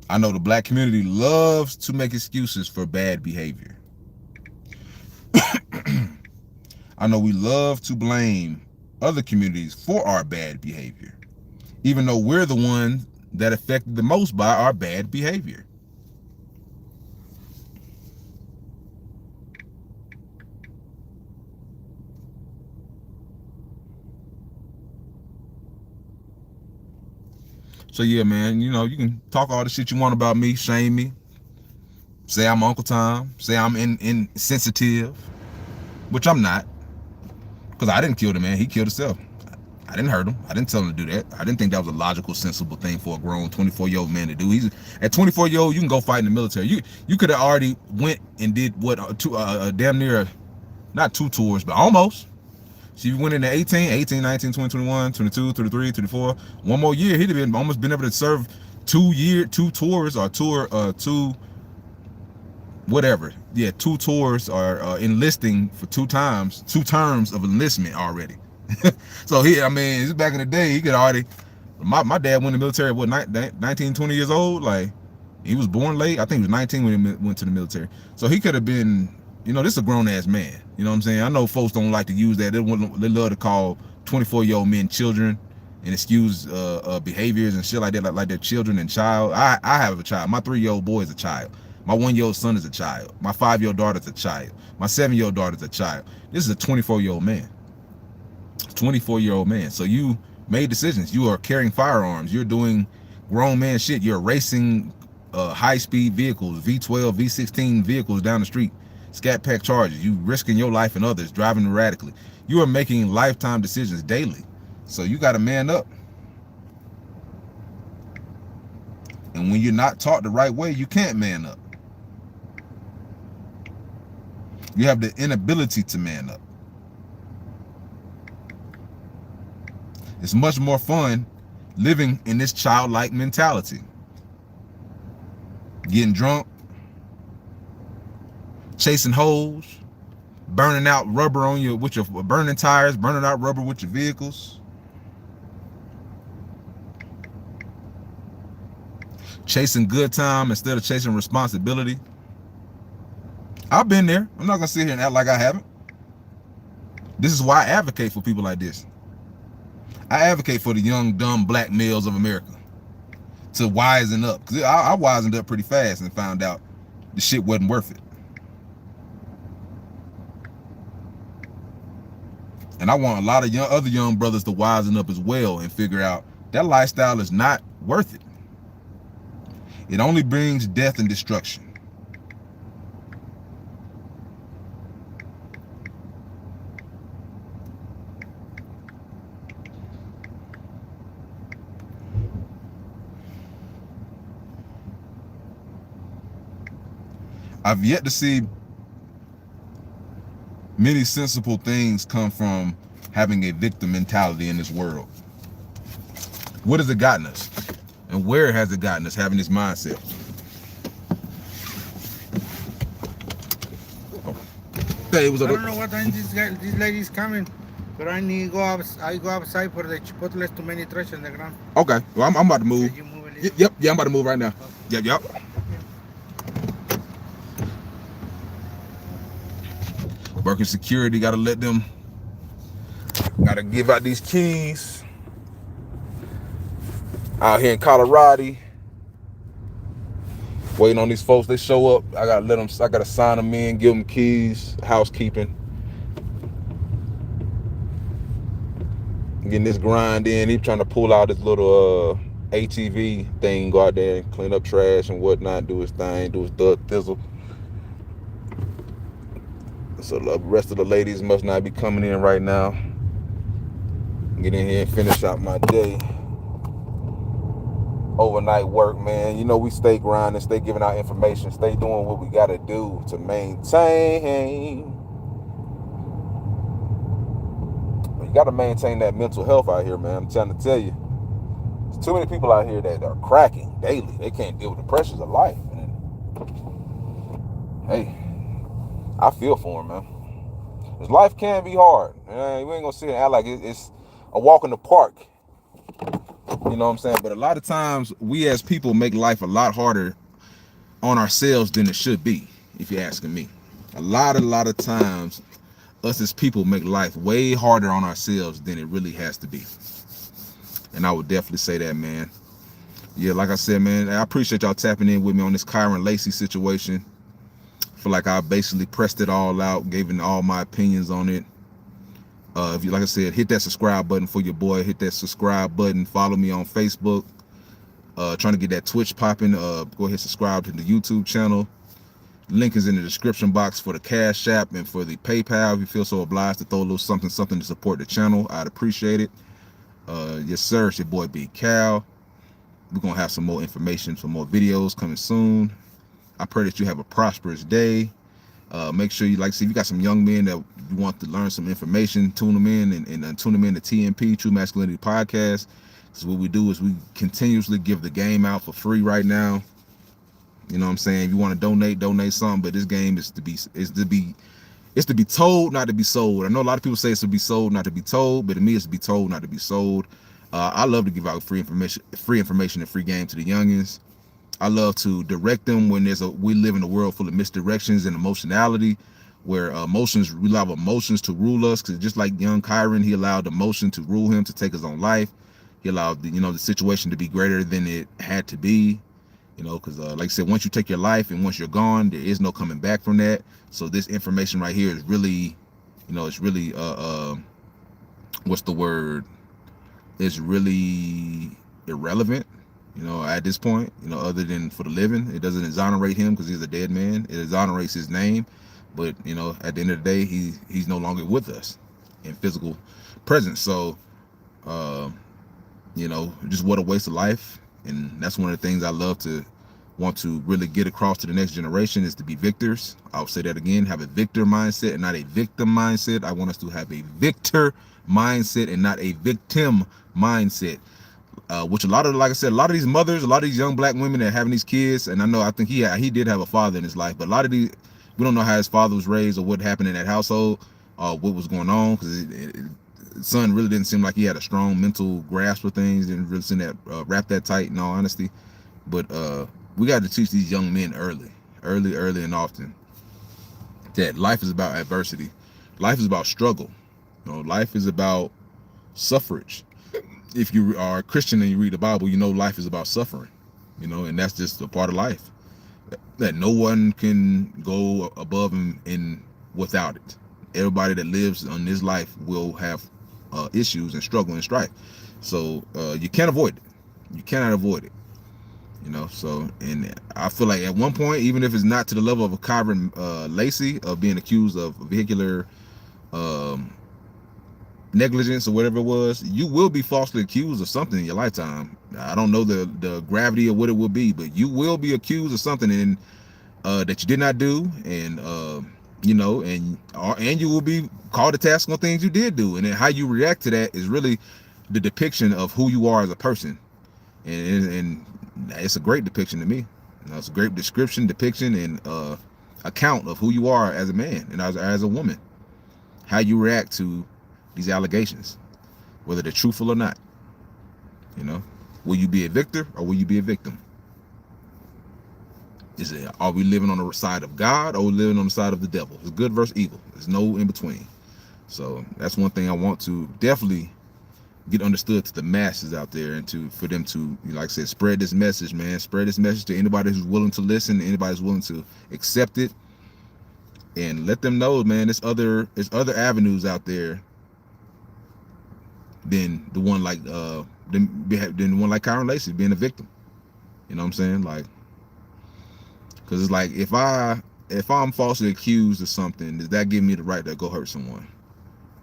I know the black community loves to make excuses for bad behavior. I know we love to blame other communities for our bad behavior, even though we're the ones that affected the most by our bad behavior. So yeah, man, you know, you can talk all the shit you want about me, shame me, say I'm Uncle Tom, say I'm insensitive, which I'm not, because I didn't kill the man. He killed himself. I didn't hurt him. I didn't tell him to do that. I didn't think that was a logical, sensible thing for a grown 24-year-old man to do. He's at 24-year-old, you can go fight in the military. You could have already went and did what damn near, not 2 tours, but almost. So you went into 18, 19, 20, 21, 22, 23, 24. One more year, he'd have almost been able to serve 2 tours or two, whatever. Yeah, 2 tours or enlisting for 2 terms of enlistment already. So I mean, back in the day, he could already, my dad went in the military at what, 19, 20 years old? Like, He was born late. I think he was 19 when he went to the military. So he could have been, you know, this is a grown ass man. You know what I'm saying? I know folks don't like to use that. They love to call 24-year-old men children and excuse behaviors and shit like that, like they're children and child. I have a child. My 3-year-old boy is a child. My 1-year-old son is a child. My 5-year-old daughter is a child. My 7-year-old daughter is a child. This is a 24-year-old man. 24-year-old man. So you made decisions. You are carrying firearms. You're doing grown man shit. You're racing high-speed vehicles, V12, V16 vehicles down the street, scat pack charges. You risking your life and others, driving erratically. You are making lifetime decisions daily. So you got to man up. And when you're not taught the right way, you can't man up. You have the inability to man up. It's much more fun living in this childlike mentality. Getting drunk, chasing hoes, burning out rubber on your with your burning tires, burning out rubber with your vehicles. Chasing good time instead of chasing responsibility. I've been there. I'm not gonna sit here and act like I haven't. This is why I advocate for people like this. I advocate for the young, dumb black males of America to wisen up. Because I wisened up pretty fast and found out the shit wasn't worth it. And I want a lot of other young brothers to wisen up as well and figure out that lifestyle is not worth it. It only brings death and destruction. I've yet to see many sensible things come from having a victim mentality in this world. What has it gotten us? And where has it gotten us having this mindset? Oh. Hey, what's up? I don't know what time these ladies coming, but I need to go outside for the chipotles, too many trash on the ground. Okay, well, I'm about to move. Can you move a little? Yep, yeah, I'm about to move right now. Yep. Working security, gotta let them, gotta give out these keys. Out here in Colorado, waiting on these folks. They show up. I gotta sign them in, give them keys, housekeeping. Getting this grind in. He's trying to pull out his little ATV thing, go out there and clean up trash and whatnot, do his thing, do his thizzle. So the rest of the ladies must not be coming in right now. Get in here and finish out my day. Overnight work, man. You know, we stay grinding, stay giving out information, stay doing what we gotta do to maintain. You gotta maintain that mental health out here, man. I'm trying to tell you. There's too many people out here that are cracking daily. They can't deal with the pressures of life. And hey, I feel for them, man. Because life can be hard. We ain't gonna sit and act like it's a walk in the park. You know what I'm saying? But a lot of times, we as people make life a lot harder on ourselves than it should be, if you're asking me. A lot of times, us as people make life way harder on ourselves than it really has to be. And I would definitely say that, man. Yeah, like I said, man, I appreciate y'all tapping in with me on this KYREN LACY situation. Feel like I basically pressed it all out, gave all my opinions on it. If you, like I said, hit that subscribe button for your boy. Hit that subscribe button. Follow me on Facebook. Trying to get that Twitch popping. Go ahead, subscribe to the YouTube channel. Link is in the description box for the Cash App and for the PayPal. If you feel so obliged to throw a little something to support the channel, I'd appreciate it. Yes, sir. It's your boy B Cal. We're gonna have some more information, some more videos coming soon. I pray that you have a prosperous day. Make sure you see if you got some young men that you want to learn some information, tune them in and tune them in to TMP, True Masculinity Podcast. So what we do is we continuously give the game out for free right now. You know what I'm saying? If you want to donate something, but this game is to be told, not to be sold. I know a lot of people say it's to be sold, not to be told, but to me it's to be told, not to be sold. I love to give out free information and free game to the youngins. I love to direct them when we live in a world full of misdirections and emotionality, where we allow emotions to rule us. Because just like young KYREN, he allowed emotion to rule him, to take his own life. He allowed the situation to be greater than it had to be. Because like I said, once you take your life and once you're gone, there is no coming back from that. So this information right here is really, it's really what's the word? It's really irrelevant, at this point, other than for the living. It doesn't exonerate him because he's a dead man. It exonerates his name. But, at the end of the day, he's no longer with us in physical presence. So, just what a waste of life. And that's one of the things I want to really get across to the next generation, is to be victors. I'll say that again, have a victor mindset and not a victim mindset. I want us to have a victor mindset and not a victim mindset. Which like I said, a lot of these mothers, a lot of these young black women that are having these kids, and I think he did have a father in his life, but a lot of these, we don't know how his father was raised or what happened in that household, what was going on, because son really didn't seem like he had a strong mental grasp of things, didn't really seem that wrap that tight, in all honesty. But we got to teach these young men early and often, that life is about adversity. Life is about struggle. Life is about suffrage. If you are a Christian and you read the Bible, life is about suffering, and that's just a part of life that no one can go above and without it. Everybody that lives on this life will have issues and struggle and strife. So you can't avoid it. You cannot avoid it. So, and I feel like at one point, even if it's not to the level of a KYREN LACY of being accused of vehicular negligence or whatever it was, you will be falsely accused of something in your lifetime. I don't know the gravity of what it will be, but you will be accused of something that you did not do, and and you will be called to task on things you did do, and then how you react to that is really the depiction of who you are as a person, and it's a great depiction to me. It's a great depiction, and account of who you are as a man and as a woman, how you react to these allegations, whether they're truthful or not. Will you be a victor or will you be a victim? Are we living on the side of God or are we living on the side of the devil? It's good versus evil. There's no in between. So that's one thing I want to definitely get understood to the masses out there, and for them to, like I said, spread this message, man. Spread this message to anybody who's willing to listen, anybody who's willing to accept it, and let them know, man, there's other avenues out there than the one like than the one like KYREN LACY being a victim. You know what I'm saying? Like, because it's like, if I'm falsely accused of something, does that give me the right to go hurt someone?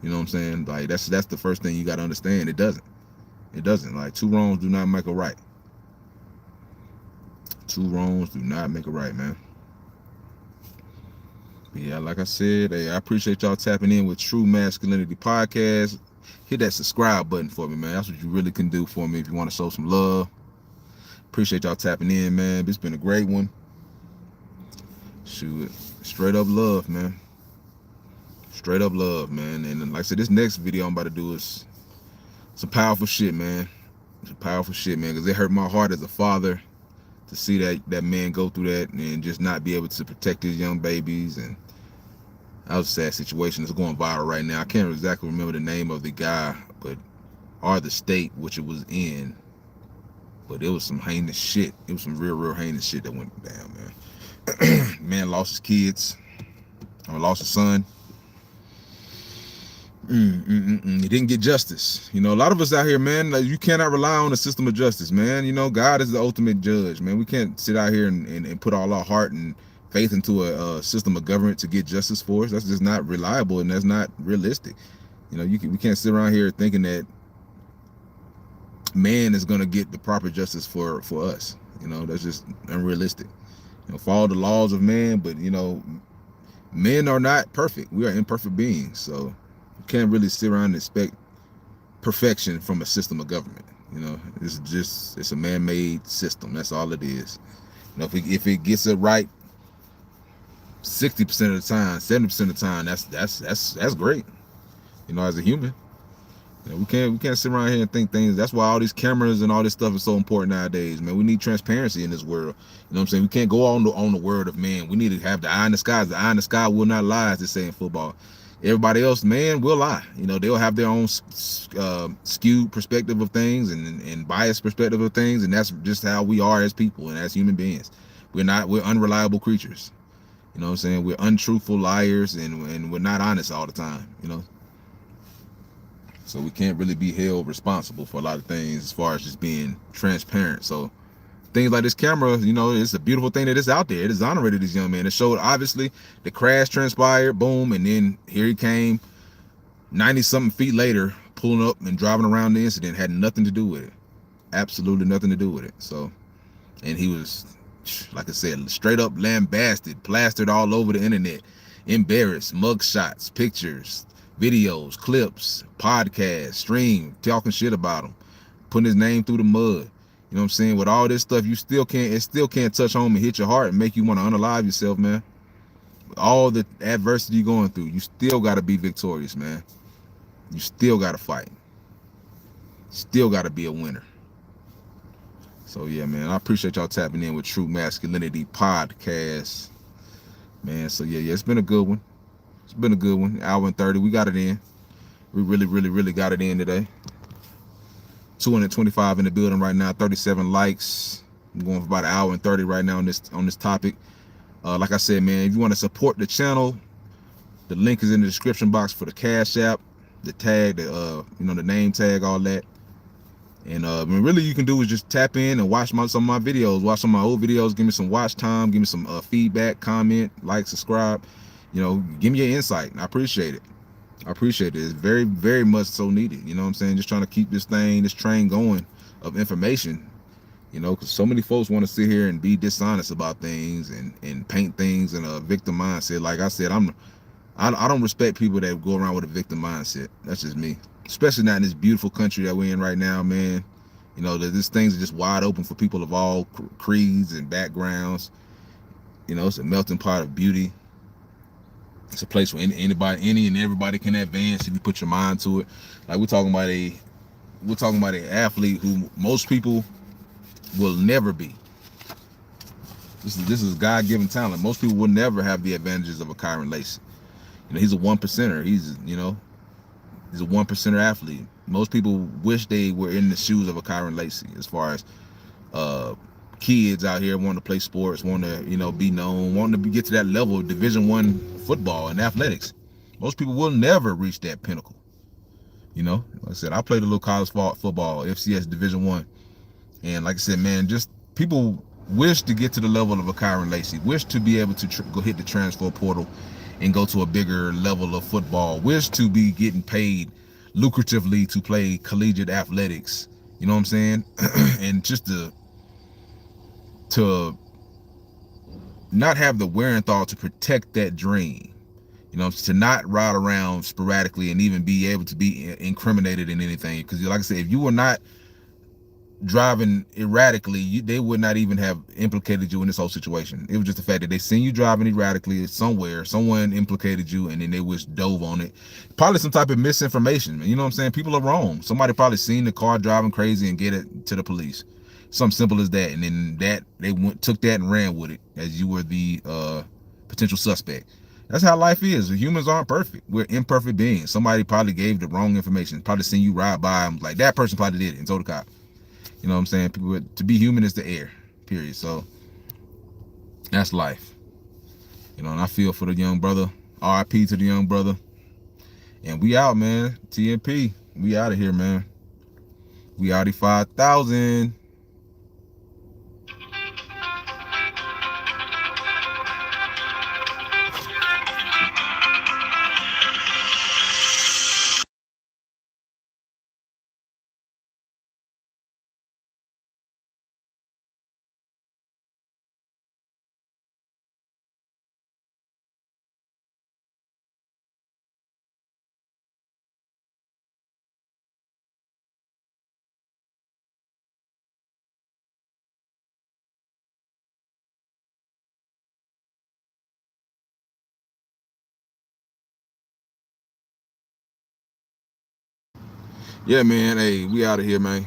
You know what I'm saying? Like, that's the first thing you got to understand. It doesn't. Like, two wrongs do not make a right. Two wrongs do not make a right, man. But yeah, like I said, hey, I appreciate y'all tapping in with True Masculinity Podcast. Hit that subscribe button for me, man. That's what you really can do for me if you want to show some love. Appreciate y'all tapping in, man. It's been a great one. Shoot, straight up love, man. Straight up love, man. And like I said, this next video I'm about to do is some powerful shit, man. Some powerful shit, man, because it hurt my heart as a father to see that man go through that and just not be able to protect his young babies. And that was a sad situation. It's going viral right now. I can't exactly remember the name of the guy, or the state which it was in, but it was some heinous shit. It was some real heinous shit that went down, man. Man lost his kids, or lost his son. He didn't get justice. A lot of us out here, man, like, you cannot rely on the system of justice, man. God is the ultimate judge, man. We can't sit out here and put all our heart and faith into a system of government to get justice for us. That's just not reliable, and that's not realistic. We can't sit around here thinking that man is going to get the proper justice for us. That's just unrealistic. Follow the laws of man, but men are not perfect. We are imperfect beings, so you can't really sit around and expect perfection from a system of government. It's a man-made system. That's all it is. If it gets it right 60% of the time, 70% of the time, that's great. As a human, We can't sit around here and think things. That's why all these cameras and all this stuff is so important nowadays, man. We need transparency in this world. You know what I'm saying? We can't go on the word of man. We need to have the eye in the sky. The eye in the sky will not lie, as they say in football. Everybody else, man, will lie. You know, they'll have their own skewed perspective of things and biased perspective of things, and that's just how we are as people and as human beings. We're unreliable creatures. You know what I'm saying? We're untruthful liars, and we're not honest all the time. You know. So we can't really be held responsible for a lot of things as far as just being transparent. So things like this camera, you know, it's a beautiful thing that it's out there. It exonerated this young man. It showed obviously the crash transpired, boom, and then here he came 90-something feet later, pulling up and driving around the incident. Had nothing to do with it. Absolutely nothing to do with it. So, and he was, like I said, straight up lambasted, plastered all over the internet, embarrassed, mug shots, pictures, videos, clips, podcasts, stream, talking shit about him, putting his name through the mud. You know what I'm saying? With all this stuff, it still can't touch home and hit your heart and make you want to unalive yourself, man. All the adversity you're going through, you still got to be victorious, man. You still got to fight. Still got to be a winner. So yeah, man, I appreciate y'all tapping in with True Masculinity Podcast, man. So yeah, it's been a good one. It's been a good one. Hour and 30, we got it in. We really got it in today. 225 in the building right now. 37 likes. I'm going for about an hour and 30 right now on this topic. Like I said, man, if you want to support the channel, the link is in the description box for the Cash App, the tag, the name tag, all that. And really, you can do is just tap in and watch some of my videos. Watch some of my old videos. Give me some watch time. Give me some feedback, comment, like, subscribe. You know, give me your insight. I appreciate it. I appreciate it. It's very, very much so needed. You know what I'm saying? Just trying to keep this train going of information. You know, because so many folks want to sit here and be dishonest about things and paint things in a victim mindset. Like I said, I don't respect people that go around with a victim mindset. That's just me. Especially not in this beautiful country that we're in right now, man. You know, these things are just wide open for people of all creeds and backgrounds. You know, it's a melting pot of beauty. It's a place where any and everybody can advance if you put your mind to it. Like we're talking about an athlete who most people will never be. This is God-given talent. Most people will never have the advantages of a KYREN LACY. You know, he's a 1%er. He's a 1%er athlete. Most people wish they were in the shoes of a KYREN LACY as far as kids out here wanting to play sports, wanting to, be known, wanting to get to that level of Division I football and athletics. Most people will never reach that pinnacle. You know, like I said, I played a little college football, FCS Division I, and like I said, man, just people wish to get to the level of a KYREN LACY, wish to be able to go hit the transfer portal and go to a bigger level of football, wish to be getting paid lucratively to play collegiate athletics. You know what I'm saying? And just to not have the wherewithal to protect that dream, to not ride around sporadically and even be able to be incriminated in anything. Because like I said, if you were not driving erratically, they would not even have implicated you in this whole situation. It was just the fact that they seen you driving erratically somewhere, someone implicated you, and then they was dove on it. Probably some type of misinformation. You know what I'm saying? People are wrong. Somebody probably seen the car driving crazy and get it to the police. Something simple as that, and then they took that and ran with it as you were the potential suspect. That's how life is. Humans aren't perfect. We're imperfect beings. Somebody probably gave the wrong information. Probably seen you ride by them, like that person probably did it and told the cop. You know what I'm saying? People, to be human is the air, period. So that's life. And I feel for the young brother. RIP to the young brother. And we out, man. TNP. We out of here, man. We out of 5,000. Yeah, man. Hey, we out of here, man.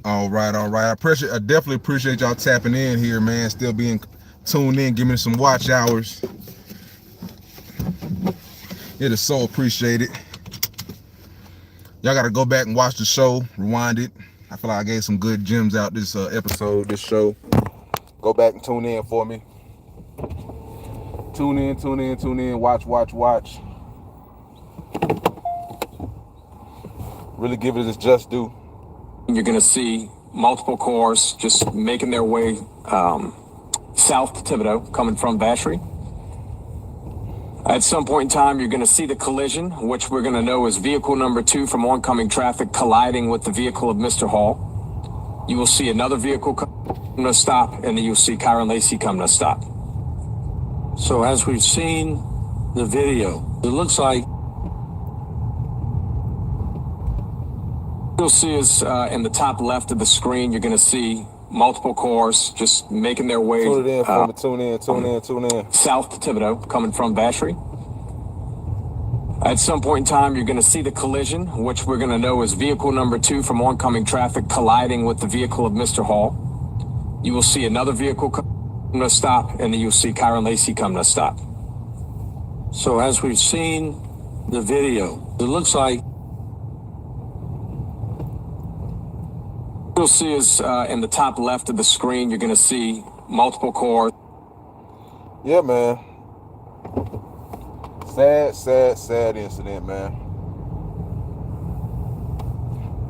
All right. I definitely appreciate y'all tapping in here, man. Still being tuned in, giving me some watch hours. It is so appreciated. Y'all got to go back and watch the show, rewind it. I feel like I gave some good gems out this episode, this show. Go back and tune in for me. Tune in. Watch. Really give it its just due. You're going to see multiple cars just making their way south to Thibodeau, coming from Vacherie. At some point in time, you're going to see the collision, which we're going to know is vehicle number 2 from oncoming traffic colliding with the vehicle of Mr. Hall. You will see another vehicle come to a stop, and then you'll see KYREN LACY come to a stop. So as we've seen the video, it looks like You'll see is in the top left of the screen, you're going to see multiple cars just making their way Tune it in for me. Tune in. south to Thibodeau, coming from Vacherie. At some point in time, you're going to see the collision, which we're going to know is vehicle number 2 from oncoming traffic colliding with the vehicle of Mr. Hall. You will see another vehicle come to a stop, and then you'll see KYREN LACY come to a stop. So as we've seen the video, it looks like You'll see is in the top left of the screen, you're going to see multiple cars. Yeah, man. Sad incident, man.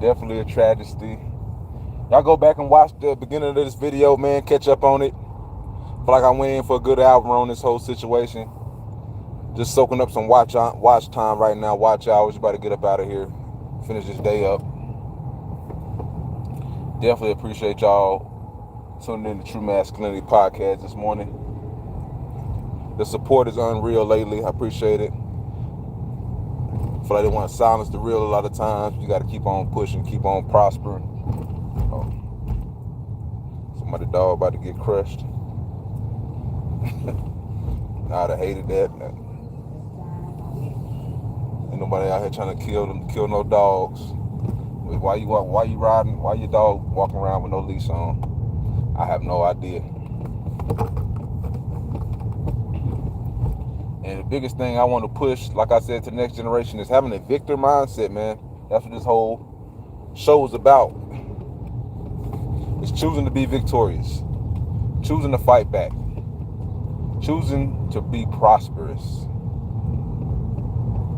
Definitely a tragedy. Y'all go back and watch the beginning of this video, man. Catch up on it. Feel like I went in for a good hour on this whole situation. Just soaking up some watch time right now. Watch hours. You about to get up out of here. Finish this day up. Definitely appreciate y'all tuning in to True Masculinity Podcast this morning. The support is unreal lately. I appreciate it. I feel like they want to silence the real a lot of times. You got to keep on pushing, keep on prospering. Oh, somebody dog about to get crushed. I'd have hated that. Ain't nobody out here trying to kill no dogs. Why you riding? Why your dog walking around with no leash on? I have no idea. And the biggest thing I want to push, like I said, to the next generation is having a victor mindset, man. That's what this whole show is about. It's choosing to be victorious, choosing to fight back, choosing to be prosperous,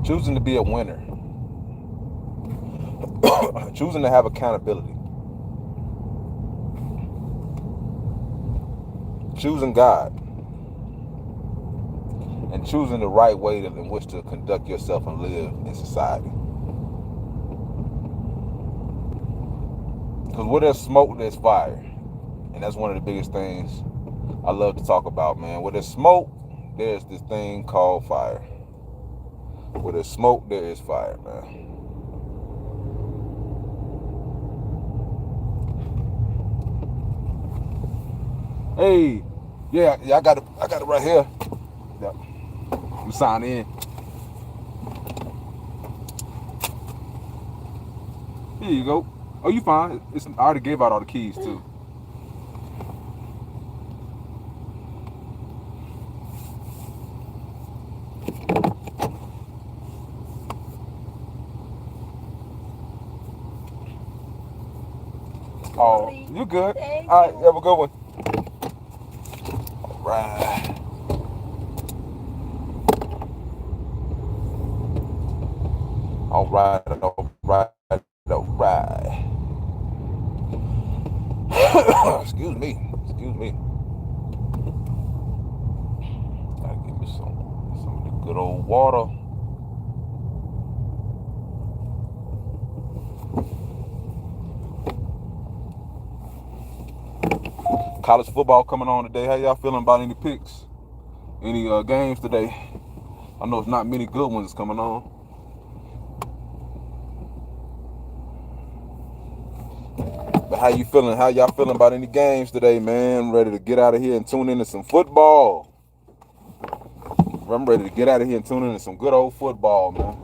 choosing to be a winner, choosing to have accountability, choosing God, and choosing the right way in which to conduct yourself and live in society. Because where there's smoke, there's fire. And that's one of the biggest things I love to talk about, man. Where there's smoke, there's this thing called fire. Where there's smoke, there is fire, man. Hey, yeah, I got it right here. Yeah. You sign in. Here you go. Oh, you fine. I already gave out all the keys too. Oh, you good? All right, have a good one. All right. All right. Excuse me. Gotta give me some of the good old water. College football coming on today. How y'all feeling about any picks? Any games today? I know it's not many good ones coming on. But how you feeling? How y'all feeling about any games today, man? I'm ready to get out of here and tune into some football. I'm ready to get out of here and tune into some good old football, man.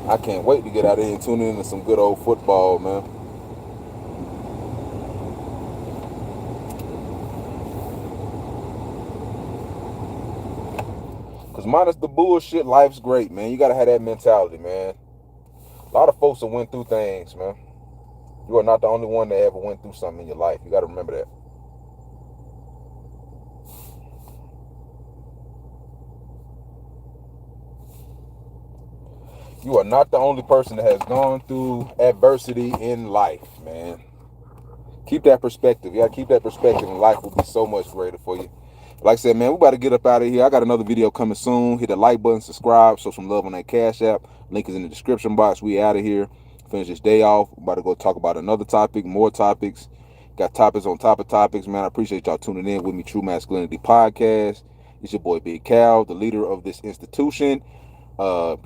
I can't wait to get out of here and tune into some good old football, man. Because minus the bullshit, life's great, man. You got to have that mentality, man. A lot of folks have went through things, man. You are not the only one that ever went through something in your life. You got to remember that. You are not the only person that has gone through adversity in life, man. Keep that perspective. You got to keep that perspective, and life will be so much greater for you. Like I said, man, we about to get up out of here. I got another video coming soon. Hit the like button, subscribe, show some love on that Cash App. Link is in the description box. We out of here. Finish this day off. We're about to go talk about another topic, more topics. Got topics on top of topics, man. I appreciate y'all tuning in with me, True Masculinity Podcast. It's your boy, Big Cal, the leader of this institution.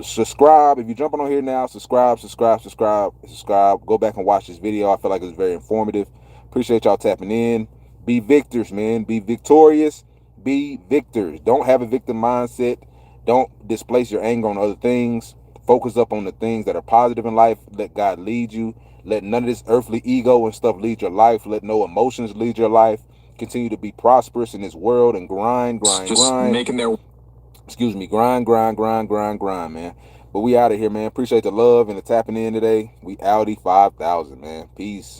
Subscribe. If you're jumping on here now, subscribe. Go back and watch this video. I feel like it's very informative. Appreciate y'all tapping in. Be victors, man. Be victorious. Be victors. Don't have a victim mindset. Don't displace your anger on other things. Focus up on the things that are positive in life. Let God lead you. Let none of this earthly ego and stuff lead your life. Let no emotions lead your life. Continue to be prosperous in this world and grind. Making their Excuse me, grind, man. But we out of here, man. Appreciate the love and the tapping in today. We outie 5,000, man. Peace.